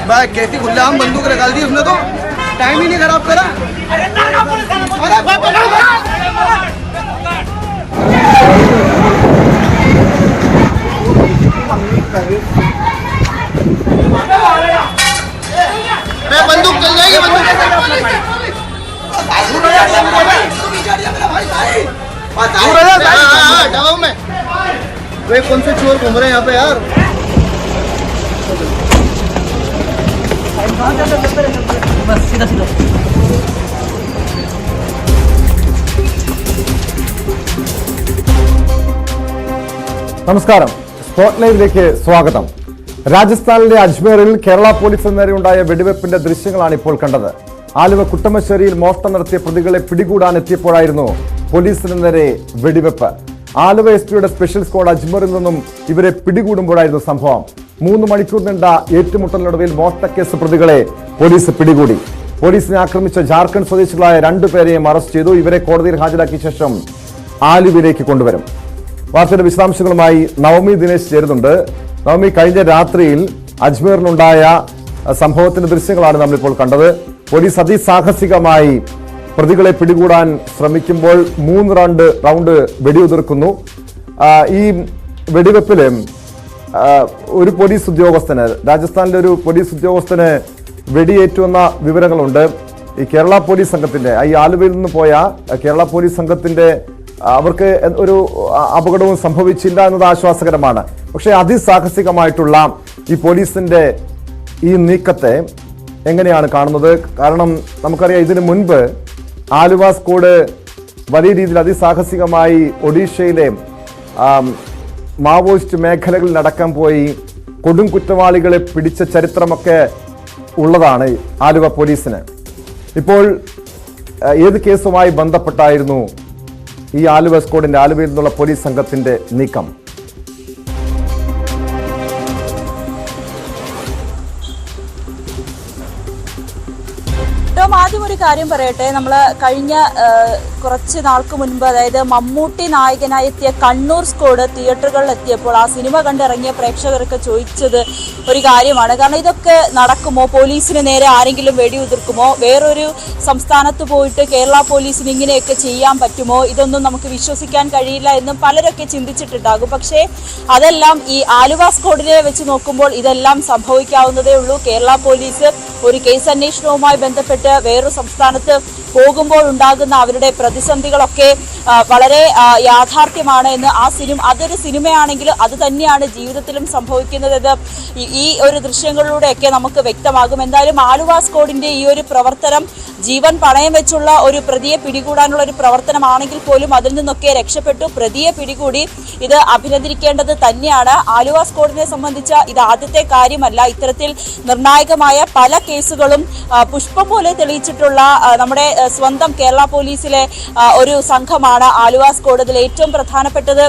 भाई कैसी गुलाम बंदूक निकाल दी उसने तो टाइम ही नहीं खराब करा। बंदूक चल जाएगी, बंदूक में वे कौन से चोर घूम रहे हैं यहाँ पे यार। बस सीधा सीधा। നമസ്കാരം, സ്പോട്ട് ലൈവിലേക്ക് സ്വാഗതം. രാജസ്ഥാനിലെ അജ്മീറിൽ കേരള പോലീസിന് നേരെയുണ്ടായ വെടിവെപ്പിന്റെ ദൃശ്യങ്ങളാണ് ഇപ്പോൾ കണ്ടത്. ആലുവ കുട്ടമശ്ശേരിയിൽ മോഷണം നടത്തിയ പ്രതികളെ പിടികൂടാനെത്തിയപ്പോഴായിരുന്നു പോലീസിന് നേരെ വെടിവെപ്പ്. ആലുവ എസ് പിയുടെ സ്പെഷ്യൽ സ്ക്വാഡ് അജ്മീറിൽ നിന്നും ഇവരെ പിടികൂടുമ്പോഴായിരുന്നു സംഭവം. 3 മണിക്കൂർ നീണ്ട ഏറ്റുമുട്ടലിനൊടുവിൽ മോഷണക്കേസ് പ്രതികളെ പോലീസ് പിടികൂടി. പോലീസിനെ ആക്രമിച്ച ജാർഖണ്ഡ് സ്വദേശികളായ 2 പേരെയും അറസ്റ്റ് ചെയ്തു. ഇവരെ കോടതിയിൽ ഹാജരാക്കിയ ശേഷം ആലുവയിലേക്ക് കൊണ്ടുവരും. വാർത്തയുടെ വിശദാംശങ്ങളുമായി നവമി ദിനേശ് ചേരുന്നുണ്ട്. നവമി, കഴിഞ്ഞ രാത്രിയിൽ അജ്മീറിനുണ്ടായ സംഭവത്തിന്റെ ദൃശ്യങ്ങളാണ് നമ്മളിപ്പോൾ കണ്ടത്. പോലീസ് അതിസാഹസികമായി പ്രതികളെ പിടികൂടാൻ ശ്രമിക്കുമ്പോൾ 3 റൗണ്ട് വെടിയുതിർക്കുന്നു. ഈ വെടിവെപ്പില് ഒരു പോലീസ് ഉദ്യോഗസ്ഥന്, രാജസ്ഥാനിലെ ഒരു പോലീസ് ഉദ്യോഗസ്ഥന് വെടിയേറ്റുവെന്ന വിവരങ്ങളുണ്ട്. ഈ കേരള പോലീസ് സംഘത്തിന്റെ, ഈ ആലുവയിൽ നിന്ന് പോയ കേരള പോലീസ് സംഘത്തിന്റെ അവർക്ക് ഒരു അപകടവും സംഭവിച്ചില്ല എന്നത് ആശ്വാസകരമാണ്. പക്ഷേ അതിസാഹസികമായിട്ടുള്ള ഈ പോലീസിന്റെ ഈ നീക്കത്തെ എങ്ങനെയാണ് കാണുന്നത്? കാരണം നമുക്കറിയാം, ഇതിനു മുൻപ് ആലുവ സ്ക്വാഡ് വലിയ രീതിയിൽ അതിസാഹസികമായി ഒഡീഷയിലെ മാവോയിസ്റ്റ് മേഖലകളിൽ നടക്കാൻ പോയി കൊടും കുറ്റവാളികളെ പിടിച്ച ചരിത്രമൊക്കെ ഉള്ളതാണ് ആലുവ പോലീസിന്. ഇപ്പോൾ ഏത് കേസുമായി ബന്ധപ്പെട്ടായിരുന്നു ഈ ആലുവ സ്ക്വാഡിന്റെ, ആലുവയിൽ നിന്നുള്ള പോലീസ് സംഘത്തിന്റെ നീക്കം? ആദ്യം ഒരു കാര്യം പറയട്ടെ. നമ്മൾ കഴിഞ്ഞ കുറച്ച് നാൾക്ക് മുൻപ്, അതായത് മമ്മൂട്ടി നായകനായി എത്തിയ കണ്ണൂർ സ്ക്വാഡ് തിയേറ്ററുകളിൽ എത്തിയപ്പോൾ ആ സിനിമ കണ്ടിറങ്ങിയ പ്രേക്ഷകർക്ക് ചോദിച്ചത് ഒരു കാര്യമാണ്. കാരണം ഇതൊക്കെ നടക്കുമോ? പോലീസിന് നേരെ ആരെങ്കിലും വെടിയുതിർക്കുമോ? വേറൊരു സംസ്ഥാനത്ത് പോയിട്ട് കേരള പോലീസിന് ഇങ്ങനെയൊക്കെ ചെയ്യാൻ പറ്റുമോ? ഇതൊന്നും നമുക്ക് വിശ്വസിക്കാൻ കഴിയില്ല എന്നും പലരൊക്കെ ചിന്തിച്ചിട്ടുണ്ടാകും. പക്ഷേ അതെല്ലാം ഈ ആലുവ സ്ക്വാഡിനെ വെച്ച് നോക്കുമ്പോൾ ഇതെല്ലാം സംഭവിക്കാവുന്നതേ ഉള്ളൂ. കേരള പോലീസ് ഒരു കേസ് അന്വേഷണവുമായി ബന്ധപ്പെട്ട് വേറൊരു സംസ്ഥാനത്ത് പോകുമ്പോൾ ഉണ്ടാകുന്ന അവരുടെ പ്രതിസന്ധികളൊക്കെ വളരെ യാഥാർത്ഥ്യമാണ് എന്ന് അതൊരു സിനിമയാണെങ്കിൽ അത് തന്നെയാണ് ജീവിതത്തിലും സംഭവിക്കുന്നത്. ഈ ഒരു ദൃശ്യങ്ങളിലൂടെയൊക്കെ നമുക്ക് വ്യക്തമാകും. എന്തായാലും ആലുവ സ്ക്വാഡിന്റെ ഈ ഒരു പ്രവർത്തനം ജീവൻ പണയം വെച്ചുള്ള ഒരു പ്രതിയെ പിടികൂടാനുള്ള ഒരു പ്രവർത്തനമാണെങ്കിൽ പോലും അതിൽ നിന്നൊക്കെ രക്ഷപ്പെട്ടു പ്രതിയെ പിടികൂടി. ഇത് അഭിനന്ദിക്കേണ്ടത് തന്നെയാണ്. ആലുവ സ്ക്വാഡിനെ സംബന്ധിച്ച ഇത് ആദ്യത്തെ കാര്യമല്ല. ഇത്തരത്തിൽ നിർണായകമായ പല കേസുകളും പുഷ്പം പോലെ തെളിയിച്ചിട്ടുള്ള നമ്മുടെ സ്വന്തം കേരള പോലീസിലെ ഒരു സംഘമാണ് ആലുവ സ്ക്വാഡ്. അതിൽ ഏറ്റവും പ്രധാനപ്പെട്ടത്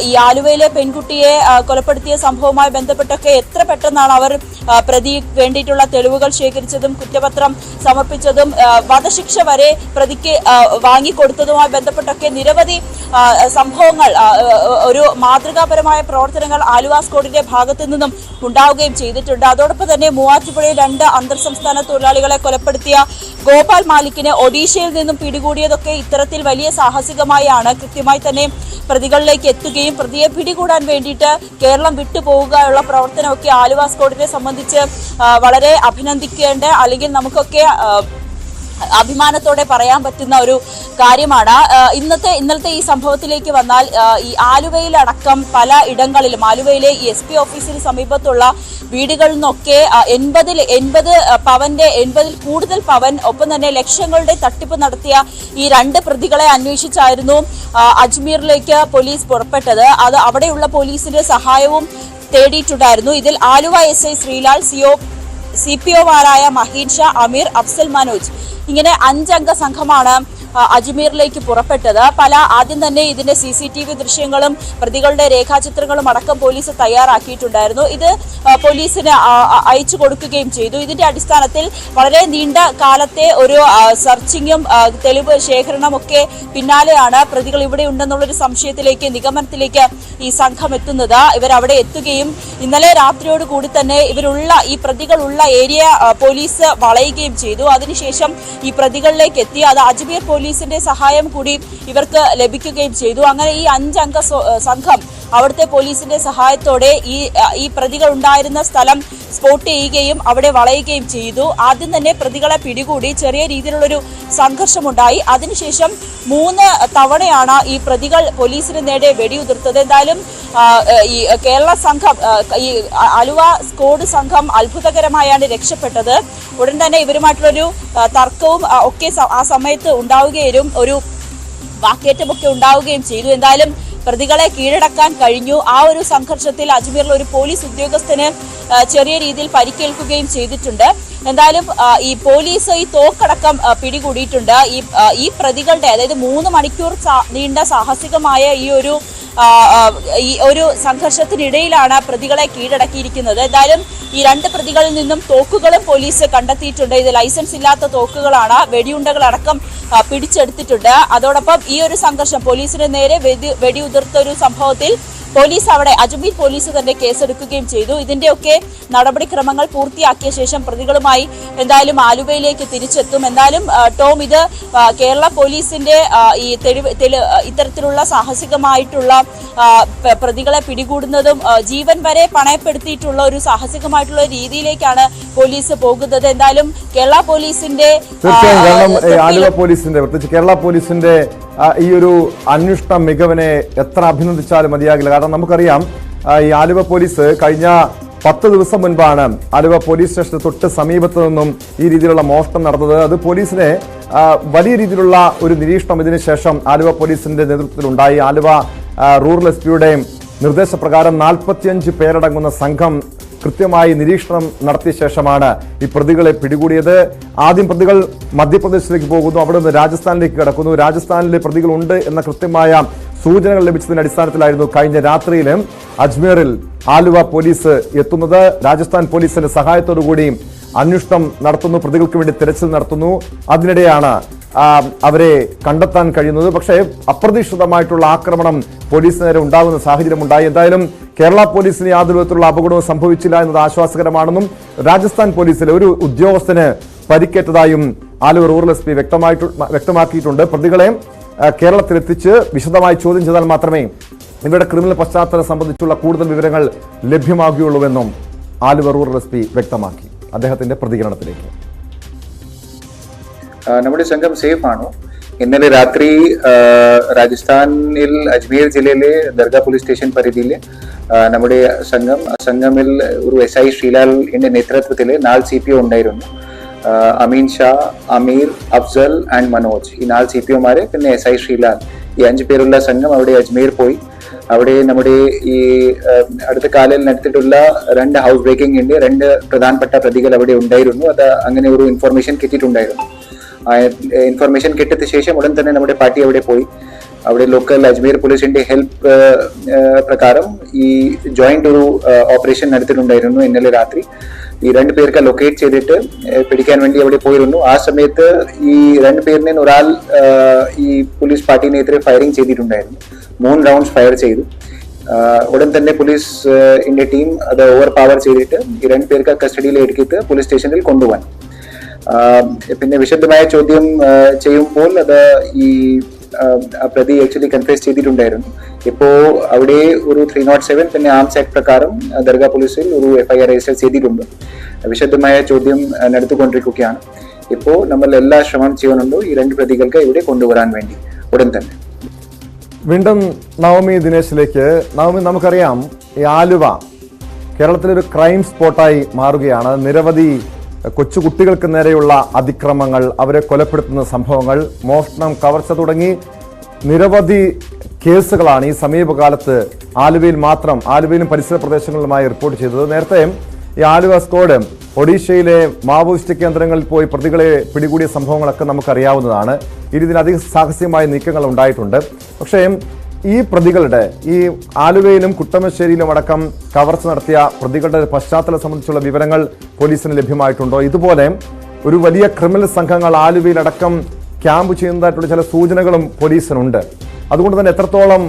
ഈ ആലുവയിലെ പെൺകുട്ടിയെ കൊലപ്പെടുത്തിയ സംഭവവുമായി ബന്ധപ്പെട്ടൊക്കെ എത്ര പെട്ടെന്നാണ് അവർ പ്രതി വേണ്ടിയിട്ടുള്ള തെളിവുകൾ ശേഖരിച്ചതും കുറ്റപത്രം സമർപ്പിച്ചതും വധശിക്ഷ വരെ പ്രതിക്ക് വാങ്ങിക്കൊടുത്തതുമായി ബന്ധപ്പെട്ടൊക്കെ നിരവധി സംഭവങ്ങൾ, ഒരു മാതൃകാപരമായ പ്രവർത്തനങ്ങൾ ആലുവ സ്ക്വാഡിന്റെ ഭാഗത്തു നിന്നും ഉണ്ടാവുകയും ചെയ്തിട്ടുണ്ട്. അതോടൊപ്പം തന്നെ മൂവാറ്റുപുഴയിൽ 2 അന്തർ സംസ്ഥാന തൊഴിലാളികളെ കൊലപ്പെടുത്തിയ ഗോപാൽ മാലിക്കിനെ ഒഡീഷയിൽ നിന്നും പിടികൂടിയതൊക്കെ ഇത്തരത്തിൽ വലിയ സാഹസികമായാണ്. കൃത്യമായി തന്നെ പ്രതികളിലേക്ക് എത്തുകയും പ്രതിയെ പിടികൂടാൻ വേണ്ടിയിട്ട് കേരളം വിട്ടുപോവുകയുള്ള പ്രവർത്തനമൊക്കെ ആലുവ സ്ക്വാഡിനെ സംബന്ധിച്ച് വളരെ അഭിനന്ദിക്കേണ്ട, അല്ലെങ്കിൽ നമുക്കൊക്കെ അഭിമാനത്തോടെ പറയാൻ പറ്റുന്ന ഒരു കാര്യമാണ്. ഇന്നലത്തെ ഈ സംഭവത്തിലേക്ക് വന്നാൽ, ഈ ആലുവയിലടക്കം പല ഇടങ്ങളിലും, ആലുവയിലെ ഈ SP ഓഫീസിന് സമീപത്തുള്ള വീടുകളിൽ നിന്നൊക്കെ 80 കൂടുതൽ പവൻ, ഒപ്പം തന്നെ ലക്ഷങ്ങളുടെ തട്ടിപ്പ് നടത്തിയ ഈ 2 പ്രതികളെ അന്വേഷിച്ചായിരുന്നു അജ്മീറിലേക്ക് പോലീസ് പുറപ്പെട്ടത്. അത് അവിടെയുള്ള പോലീസിന്റെ സഹായവും തേടിയിട്ടുണ്ടായിരുന്നു. ഇതിൽ ആലുവ SI ശ്രീലാൽ, CPOമാരായ മഹീൻ ഷാ, അമീർ, അഫ്സൽ മനോജ്, ഇങ്ങനെ 5 അംഗ സംഘമാണ് അജ്മീറിലേക്ക് പുറപ്പെട്ടത്. ആദ്യം തന്നെ ഇതിന്റെ CCTV ദൃശ്യങ്ങളും പ്രതികളുടെ രേഖാചിത്രങ്ങളും അടക്കം പോലീസ് തയ്യാറാക്കിയിട്ടുണ്ടായിരുന്നു. ഇത് പോലീസിന് അയച്ചു കൊടുക്കുകയും ചെയ്തു. ഇതിന്റെ അടിസ്ഥാനത്തിൽ വളരെ നീണ്ട കാലത്തെ ഒരു സെർച്ചിങ്ങും തെളിവ് ശേഖരണവും ഒക്കെ പിന്നാലെയാണ് പ്രതികൾ ഇവിടെ ഉണ്ടെന്നുള്ളൊരു സംശയത്തിലേക്ക്, നിഗമനത്തിലേക്ക് ഈ സംഘം എത്തുന്നത്. ഇവർ അവിടെ എത്തുകയും ഇന്നലെ രാത്രിയോട് കൂടി തന്നെ ഈ പ്രതികളുള്ള ഏരിയ പോലീസ് വളയുകയും ചെയ്തു. അതിനുശേഷം ഈ പ്രതികളിലേക്ക് എത്തി. അത് അജ്മീർ പോലീസിന്റെ സഹായം കൂടി ഇവർക്ക് ലഭിക്കുകയും ചെയ്തു. അങ്ങനെ ഈ 5 അംഗ സംഘം അവിടുത്തെ പോലീസിന്റെ സഹായത്തോടെ ഈ പ്രതികൾ ഉണ്ടായിരുന്ന സ്ഥലം സ്പോട്ട് ചെയ്യുകയും അവിടെ വളയുകയും ചെയ്തു. ആദ്യം തന്നെ പ്രതികളെ പിടികൂടി ചെറിയ രീതിയിലുള്ളൊരു സംഘർഷമുണ്ടായി. അതിനുശേഷം 3 തവണയാണ് ഈ പ്രതികൾ പോലീസിന് നേരെ വെടിയുതിർത്തത്. എന്തായാലും ഈ കേരള സംഘം, ഈ ആലുവ സ്ക്വാഡ് സംഘം അത്ഭുതകരമായാണ് രക്ഷപ്പെട്ടത്. ഉടൻ തന്നെ ഇവരുമായിട്ടുള്ളൊരു തർക്കവും ഒക്കെ ആ സമയത്ത് ഉണ്ടാവുകയും ഒരു വാക്കേറ്റമൊക്കെ ഉണ്ടാവുകയും ചെയ്തു. എന്തായാലും പ്രതികളെ കീഴടക്കാൻ കഴിഞ്ഞു. ആ ഒരു സംഘർഷത്തിൽ അജ്മീറിൽ ഒരു പോലീസ് ഉദ്യോഗസ്ഥന് ചെറിയ രീതിയിൽ പരിക്കേൽക്കുകയും ചെയ്തിട്ടുണ്ട്. എന്തായാലും ഈ പോലീസ് ഈ തോക്കടക്കം പിടികൂടിയിട്ടുണ്ട്. ഈ പ്രതികളുടെ, അതായത് 3 മണിക്കൂർ നീണ്ട സാഹസികമായ ഈ ഒരു സംഘർഷത്തിനിടയിലാണ് പ്രതികളെ കീഴടക്കിയിരിക്കുന്നത്. എന്തായാലും ഈ 2 പ്രതികളിൽ നിന്നും തോക്കുകളും പോലീസ് കണ്ടെത്തിയിട്ടുണ്ട്. ഇത് ലൈസൻസ് ഇല്ലാത്ത തോക്കുകളാണ്. വെടിയുണ്ടകളടക്കം പിടിച്ചെടുത്തിട്ടുണ്ട്. അതോടൊപ്പം ഈ ഒരു സംഘർഷം, പോലീസിന് നേരെ വെടിയുതിർത്ത ഒരു സംഭവത്തിൽ അവിടെ അജ്മീർ പോലീസ് തന്നെ കേസെടുക്കുകയും ചെയ്തു. ഇതിന്റെയൊക്കെ നടപടിക്രമങ്ങൾ പൂർത്തിയാക്കിയ ശേഷം പ്രതികളുമായി എന്തായാലും ആലുവയിലേക്ക് തിരിച്ചെത്തും. എന്തായാലും ടോം, ഇത് കേരള പോലീസിന്റെ ഈ ഇത്തരത്തിലുള്ള സാഹസികമായിട്ടുള്ള പ്രതികളെ പിടികൂടുന്നതും ജീവൻ വരെ പണയപ്പെടുത്തിയിട്ടുള്ള ഒരു സാഹസികമായിട്ടുള്ള രീതിയിലേക്കാണ് പോലീസ് പോകുന്നത്. എന്തായാലും കേരള പോലീസിന്റെ ആലുവ പോലീസിന്റെ, പ്രത്യേകിച്ച് കേരള പോലീസിന്റെ ഈ ഒരു അന്വേഷണ മികവിനെ എത്ര അഭിനന്ദിച്ചാലും മതിയാകില്ല. കാരണം നമുക്കറിയാം, ഈ ആലുവ പോലീസ് കഴിഞ്ഞ 10 ദിവസം മുൻപാണ് ആലുവ പോലീസ് സ്റ്റേഷന് തൊട്ട് സമീപത്ത് നിന്നും ഈ രീതിയിലുള്ള മോഷണം നടന്നത്. അത് പോലീസിനെ വലിയ രീതിയിലുള്ള ഒരു നിരീക്ഷണം ഇതിനു ശേഷം ആലുവ പോലീസിന്റെ നേതൃത്വത്തിലുണ്ടായി. ആലുവ റൂറൽ SP-യുടെ നിർദ്ദേശപ്രകാരം 45 പേരടങ്ങുന്ന സംഘം കൃത്യമായി നിരീക്ഷണം നടത്തിയ ശേഷമാണ് ഈ പ്രതികളെ പിടികൂടിയത്. ആദ്യം പ്രതികൾ മധ്യപ്രദേശിലേക്ക് പോകുന്നു, അവിടെ നിന്ന് രാജസ്ഥാനിലേക്ക് കടക്കുന്നു. രാജസ്ഥാനിലെ പ്രതികളുണ്ട് എന്ന കൃത്യമായ സൂചനകൾ ലഭിച്ചതിന്റെ അടിസ്ഥാനത്തിലായിരുന്നു കഴിഞ്ഞ രാത്രിയിലും അജ്മീറിൽ ആലുവ പോലീസ് എത്തുന്നത്. രാജസ്ഥാൻ പോലീസിന്റെ സഹായത്തോടുകൂടി അന്വേഷണം നടത്തുന്നു, പ്രതികൾക്ക് വേണ്ടി തെരച്ചിൽ നടത്തുന്നു. അതിനിടെയാണ് അവരെ കണ്ടെത്താൻ കഴിയുന്നത്. പക്ഷേ അപ്രതീക്ഷിതമായിട്ടുള്ള ആക്രമണം പോലീസിന് നേരെ ഉണ്ടാകുന്ന സാഹചര്യം ഉണ്ടായി. എന്തായാലും കേരള പോലീസിന് യാതൊരു വിധത്തിലുള്ള അപകടവും സംഭവിച്ചില്ല എന്നത് ആശ്വാസകരമാണെന്നും രാജസ്ഥാൻ പോലീസിലെ ഒരു ഉദ്യോഗസ്ഥന് പരിക്കേറ്റതായും ആലുവ റൂറൽ SP വ്യക്തമാക്കിയിട്ടുണ്ട്. പ്രതികളെ കേരളത്തിലെത്തിച്ച് വിശദമായി ചോദ്യം ചെയ്താൽ മാത്രമേ ഇവരുടെ ക്രിമിനൽ പശ്ചാത്തലം സംബന്ധിച്ചുള്ള കൂടുതൽ വിവരങ്ങൾ ലഭ്യമാകുകയുള്ളൂവെന്നും ആലുവ റൂറൽ SP വ്യക്തമാക്കി. അദ്ദേഹത്തിന്റെ പ്രതികരണത്തിലേക്ക്. നമ്മുടെ സംഘം സേഫ് ആണോ? ഇന്നലെ രാത്രി രാജസ്ഥാനിൽ അജ്മീർ ജില്ലയിലെ ദർഗ പോലീസ് സ്റ്റേഷൻ പരിധിയിലെ നമ്മുടെ സംഘമിൽ ഒരു SI ശ്രീലാലിന്റെ നേതൃത്വത്തിൽ 4 CPO ഉണ്ടായിരുന്നു. അമീൻ ഷാ, അമീർ, അഫ്സൽ ആൻഡ് മനോജ്, ഈ 4 CPOമാരെ, പിന്നെ SI ശ്രീലാൽ, ഈ 5 പേരുള്ള സംഘം അവിടെ അജ്മീർ പോയി. അവിടെ നമ്മുടെ ഈ അടുത്ത കാലയിൽ നടത്തിയിട്ടുള്ള 2 ഹൗസ് ബ്രേക്കിംഗ് ഉണ്ട്. 2 പ്രധാനപ്പെട്ട പ്രതികൾ അവിടെ ഉണ്ടായിരുന്നു. അത് അങ്ങനെ ഒരു ഇൻഫർമേഷൻ കിട്ടിയിട്ടുണ്ടായിരുന്നു. ഇൻഫർമേഷൻ കിട്ടിയ ശേഷം ഉടൻ തന്നെ നമ്മുടെ പാർട്ടി അവിടെ പോയി. അവിടെ ലോക്കൽ അജ്മീർ പോലീസിന്റെ ഹെൽപ്പ് പ്രകാരം ഈ ജോയിന്റ് ഒരു ഓപ്പറേഷൻ നടത്തിയിട്ടുണ്ടായിരുന്നു. ഇന്നലെ രാത്രി ഈ 2 പേർക്ക് ലൊക്കേറ്റ് ചെയ്തിട്ട് പിടിക്കാൻ വേണ്ടി അവിടെ പോയിരുന്നു. ആ സമയത്ത് ഈ 2 പേരിനെ ഒരാൾ ഈ പോലീസ് പാർട്ടിനെതിരെ ഫയറിംഗ് ചെയ്തിട്ടുണ്ടായിരുന്നു. 3 റൗണ്ട്സ് ഫയർ ചെയ്തു. ഉടൻ തന്നെ പോലീസിന്റെ ടീം അത് ഓവർ പവർ ചെയ്തിട്ട് ഈ 2 പേർക്ക് കസ്റ്റഡിയിൽ എടുത്തിട്ട് പോലീസ് സ്റ്റേഷനിൽ കൊണ്ടുപോകാൻ. പിന്നെ വിശദമായ ചോദ്യം ചെയ്യുമ്പോൾ അത് ഈ പ്രതി ആക്ച്വലി കൺഫ്യൂസ് ചെയ്തിട്ടുണ്ടായിരുന്നു. ഇപ്പോ അവിടെ ഒരു 307 പിന്നെ ആംസ് ആക്ട് പ്രകാരം ദർഗ പോലീസിൽ ഒരു FIR രജിസ്റ്റർ ചെയ്തിട്ടുണ്ട്. വിശദമായ ചോദ്യം നടത്തിക്കൊണ്ടിരിക്കുകയാണ്. ഇപ്പോൾ നമ്മൾ എല്ലാ ശ്രമം ചെയ്യുന്നുണ്ട് ഈ 2 പ്രതികൾക്ക് ഇവിടെ കൊണ്ടുവരാൻ വേണ്ടി ഉടൻ തന്നെ. വീണ്ടും നവമി ദിനേശിലേക്ക്. നവമി, നമുക്കറിയാം ഈ ആലുവ കേരളത്തിലൊരു ക്രൈം സ്പോട്ടായി മാറുകയാണ്. നിരവധി കൊച്ചുകുട്ടികൾക്ക് നേരെയുള്ള അതിക്രമങ്ങൾ, അവരെ കൊലപ്പെടുത്തുന്ന സംഭവങ്ങൾ, മോഷണം, കവർച്ച തുടങ്ങി നിരവധി കേസുകളാണ് ഈ സമീപകാലത്ത് ആലുവയിലും പരിസര പ്രദേശങ്ങളിലുമായി റിപ്പോർട്ട് ചെയ്തത്. നേരത്തെ ഈ ആലുവ സ്ക്വാഡ് ഒഡീഷയിലെ മാവോയിസ്റ്റ് കേന്ദ്രങ്ങളിൽ പോയി പ്രതികളെ പിടികൂടിയ സംഭവങ്ങളൊക്കെ നമുക്കറിയാവുന്നതാണ്. ഇതിനധികം സാഹസികമായ നീക്കങ്ങൾ ഉണ്ടായിട്ടുണ്ട്. പക്ഷേ ഈ പ്രതികളുടെ ഈ ആലുവയിലും കുട്ടമശ്ശേരിയിലും അടക്കം കവർച്ച നടത്തിയ പ്രതികളുടെ പശ്ചാത്തലം സംബന്ധിച്ചുള്ള വിവരങ്ങൾ പോലീസിന് ലഭ്യമായിട്ടുണ്ടോ? ഇതുപോലെ ഒരു വലിയ ക്രിമിനൽ സംഘങ്ങൾ ആലുവയിലടക്കം ക്യാമ്പ് ചെയ്യുന്നതായിട്ടുള്ള ചില സൂചനകളും പോലീസിനുണ്ട്. അതുകൊണ്ട് തന്നെ എത്രത്തോളം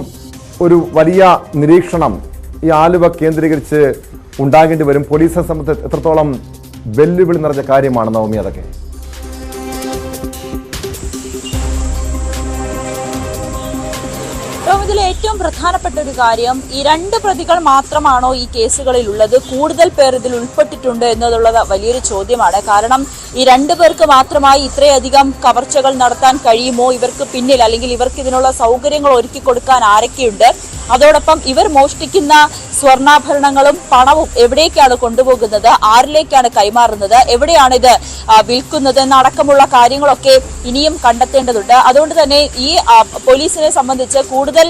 ഒരു വലിയ നിരീക്ഷണം ഈ ആലുവ കേന്ദ്രീകരിച്ച് ഉണ്ടാകേണ്ടി വരും? പോലീസിനെ സംബന്ധിച്ച് എത്രത്തോളം വെല്ലുവിളി നിറഞ്ഞ കാര്യമാണ് നവമി അതൊക്കെ? ഇതിൽ ഏറ്റവും പ്രധാനപ്പെട്ട ഒരു കാര്യം, ഈ 2 പ്രതികൾ മാത്രമാണോ ഈ കേസുകളിൽ ഉള്ളത്? കൂടുതൽ പേർ ഇതിൽ ഉൾപ്പെട്ടിട്ടുണ്ട് എന്നുള്ളത് വലിയൊരു ചോദ്യമാണ്. കാരണം ഈ 2 പേർക്ക് മാത്രമായി ഇത്രയധികം കവർച്ചകൾ നടത്താൻ കഴിയുമോ? ഇവർക്ക് പിന്നിൽ അല്ലെങ്കിൽ ഇവർക്ക് ഇതിനുള്ള സൗകര്യങ്ങൾ ഒരുക്കി കൊടുക്കാൻ ആരൊക്കെയുണ്ട്? അതോടൊപ്പം ഇവർ മോഷ്ടിക്കുന്ന സ്വർണ്ണാഭരണങ്ങളും പണവും എവിടേക്കാണ് കൊണ്ടുപോകുന്നത്? ആരിലേക്കാണ് കൈമാറുന്നത്? എവിടെയാണ് ഇത് വിൽക്കുന്നത് എന്നടക്കമുള്ള കാര്യങ്ങളൊക്കെ ഇനിയും കണ്ടെത്തേണ്ടതുണ്ട്. അതുകൊണ്ട് തന്നെ ഈ പോലീസിനെ സംബന്ധിച്ച് കൂടുതൽ